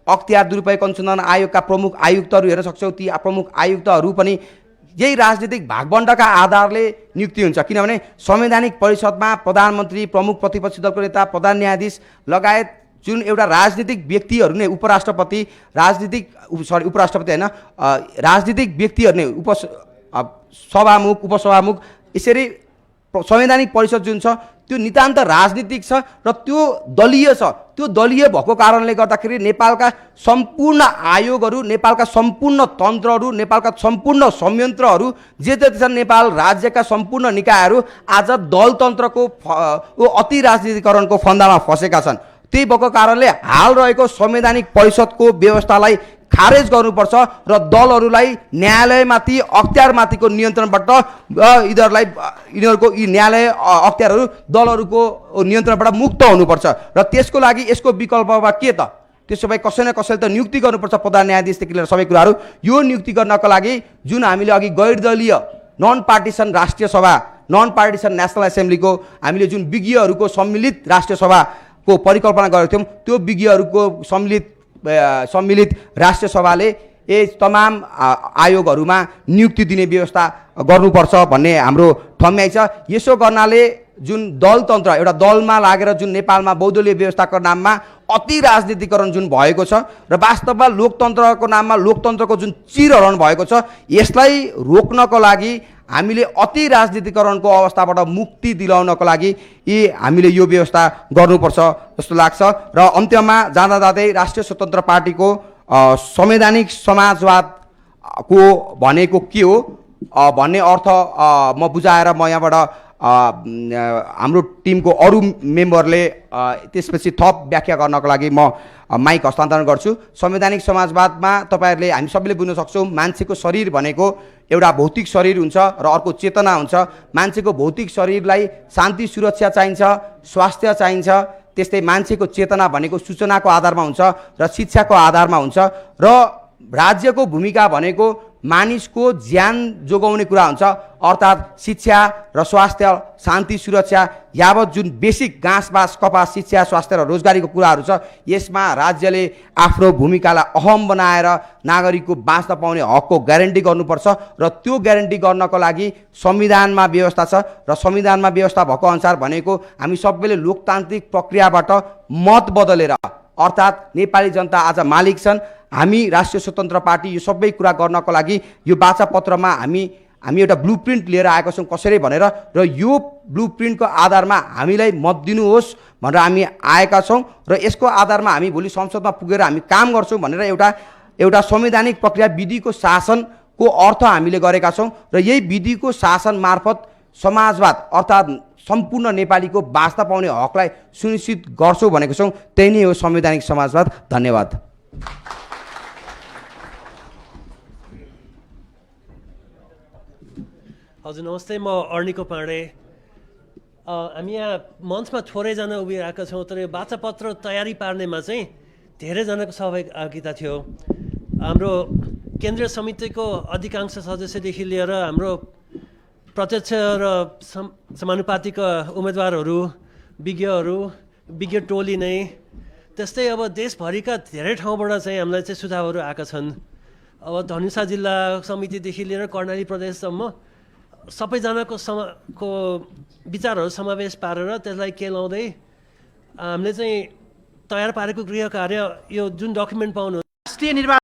अख्तियार दुरुपयोग अनुसन्धान आयोगका प्रमुख आयुक्तहरू हेर्न सक्छौँ, ती प्रमुख आयुक्तहरू पनि यही राजनीतिक भागबण्डका आधारले नियुक्ति हुन्छ। किनभने संवैधानिक परिषदमा प्रधानमन्त्री, प्रमुख प्रतिपक्षी दलको नेता, प्रधान न्यायाधीश लगायत जुन एउटा राजनीतिक व्यक्तिहरू नै उपराष्ट्रपति होइन, राजनीतिक व्यक्तिहरू नै सभामुख, उपसभामुख, यसरी संवैधानिक परिषद जुन छ त्यो नितान्त राजनीतिक छ र त्यो दलीय छ। त्यो दलीय भएको कारणले गर्दाखेरि नेपालका सम्पूर्ण आयोगहरू, नेपालका सम्पूर्ण तन्त्रहरू, नेपालका सम्पूर्ण संयन्त्रहरू जे जति छन्, नेपाल राज्यका सम्पूर्ण निकायहरू आज दलतन्त्रको अति राजनीतिकरणको फन्दामा फँसेका छन्। त्यही भएको कारणले हाल रहेको संवैधानिक परिषदको व्यवस्थालाई खारेज गर्नुपर्छ र दलहरूलाई न्यायालयमाथि अख्तियारमाथिको नियन्त्रणबाट यिनीहरूको यी न्यायालय अख्तियारहरू दलहरूको नियन्त्रणबाट मुक्त हुनुपर्छ। र त्यसको लागि यसको विकल्पमा के त, त्यसो भए कसै न कसैले त नियुक्ति गर्नुपर्छ, प्रधान न्यायाधीशदेखि लिएर सबै कुराहरू। यो नियुक्ति गर्नको लागि जुन हामीले अघि गैर दलीय नन पार्टिसन राष्ट्रिय सभा, नन पार्टिसन नेसनल एसेम्ब्लीको हामीले जुन विज्ञहरूको सम्मिलित राष्ट्रिय सभाको परिकल्पना गरेको थियौँ, त्यो विज्ञहरूको सम्मिलित राष्ट्रिय सभाले तमाम आयोगहरूमा नियुक्ति दिने व्यवस्था गर्नुपर्छ भन्ने हाम्रो ठम्याइ छ। यसो गर्नाले जुन दलतन्त्र, एउटा दलमा लागेर जुन नेपालमा बहुदलीय व्यवस्थाको नाममा अति राजनीतिकरण जुन भएको छ र वास्तवमा लोकतन्त्रको नाममा लोकतन्त्रको जुन चिरहरण भएको छ यसलाई रोक्नको लागि हामीले अति राजनीतिकरणको अवस्थाबाट मुक्ति दिलाउनको लागि हामीले यो व्यवस्था गर्नुपर्छ जस्तो लाग्छ। र अन्त्यमा जाँदा जाँदै राष्ट्रिय स्वतन्त्र पार्टीको संवैधानिक समाजवादको भनेको के हो भन्ने अर्थ म बुझाएर म यहाँबाट हाम्रो टिमको अरू मेम्बरले त्यसपछि थप व्याख्या गर्नको लागि म माइक हस्तान्तरण गर्छु। संवैधानिक समाजवादमा तपाईँहरूले हामी सबैले बुझ्न सक्छौँ मान्छेको शरीर भनेको एउटा भौतिक शरीर हुन्छ र अर्को चेतना हुन्छ। मान्छेको भौतिक शरीरलाई शान्ति सुरक्षा चाहिन्छ, स्वास्थ्य चाहिन्छ, त्यस्तै मान्छेको चेतना भनेको सूचनाको आधारमा हुन्छ र शिक्षाको आधारमा हुन्छ र राज्यको भूमिका भनेको मानिसको ज्यान जोगाउने कुरा हुन्छ, अर्थात् शिक्षा र स्वास्थ्य शान्ति सुरक्षा यावत जुन बेसिक घाँसबास कपास शिक्षा स्वास्थ्य र रोजगारीको कुराहरू छ यसमा राज्यले आफ्नो भूमिकालाई अहम बनाएर नागरिकको बाँच्न पाउने हकको ग्यारेन्टी गर्नुपर्छ र त्यो ग्यारेन्टी गर्नको लागि संविधानमा व्यवस्था छ र संविधानमा व्यवस्था भएको अनुसार भनेको हामी सबैले लोकतान्त्रिक प्रक्रियाबाट मत बदलेर अर्थात् नेपाली जनता आज मालिक छन्। हामी राष्ट्रिय स्वतन्त्र पार्टी यो सबै कुरा गर्नको लागि यो वाचापत्रमा हामी एउटा ब्लुप्रिन्ट लिएर आएका छौँ कसरी भनेर र यो ब्लुप्रिन्टको आधारमा हामीलाई मत दिनुहोस् भनेर हामी आएका छौँ र यसको आधारमा हामी भोलि संसदमा पुगेर हामी काम गर्छौँ भनेर एउटा संवैधानिक प्रक्रिया विधिको शासनको अर्थ हामीले गरेका छौँ र यही विधिको शासन मार्फत समाजवाद अर्थात् सम्पूर्ण नेपालीको बाँच्न पाउने हकलाई सुनिश्चित गर्छौँ भनेको छौँ। त्यही नै हो संवैधानिक समाजवाद। धन्यवाद। हजुर नमस्ते, म अर्निको पाण्डे। हामी यहाँ मञ्चमा थोरैजना उभिरहेका छौँ तर यो वाचापत्र तयारी पार्नेमा चाहिँ धेरैजनाको सहभागिता थियो। हाम्रो केन्द्रीय समितिको अधिकांश सदस्यदेखि लिएर हाम्रो प्रत्यक्ष र समानुपातिक उम्मेदवारहरू विज्ञ टोली नै त्यस्तै अब देशभरिका धेरै ठाउँबाट चाहिँ हामीलाई चाहिँ सुझावहरू आएका छन्। अब धनुषा जिल्ला समितिदेखि लिएर कर्णाली प्रदेशसम्म सबैजनाको विचारहरू समावेश पारेर त्यसलाई केलाउँदै हामीले चाहिँ तयार पारेको गृह कार्य यो जुन डकुमेन्ट पाउनु राष्ट्रिय निर्वाचन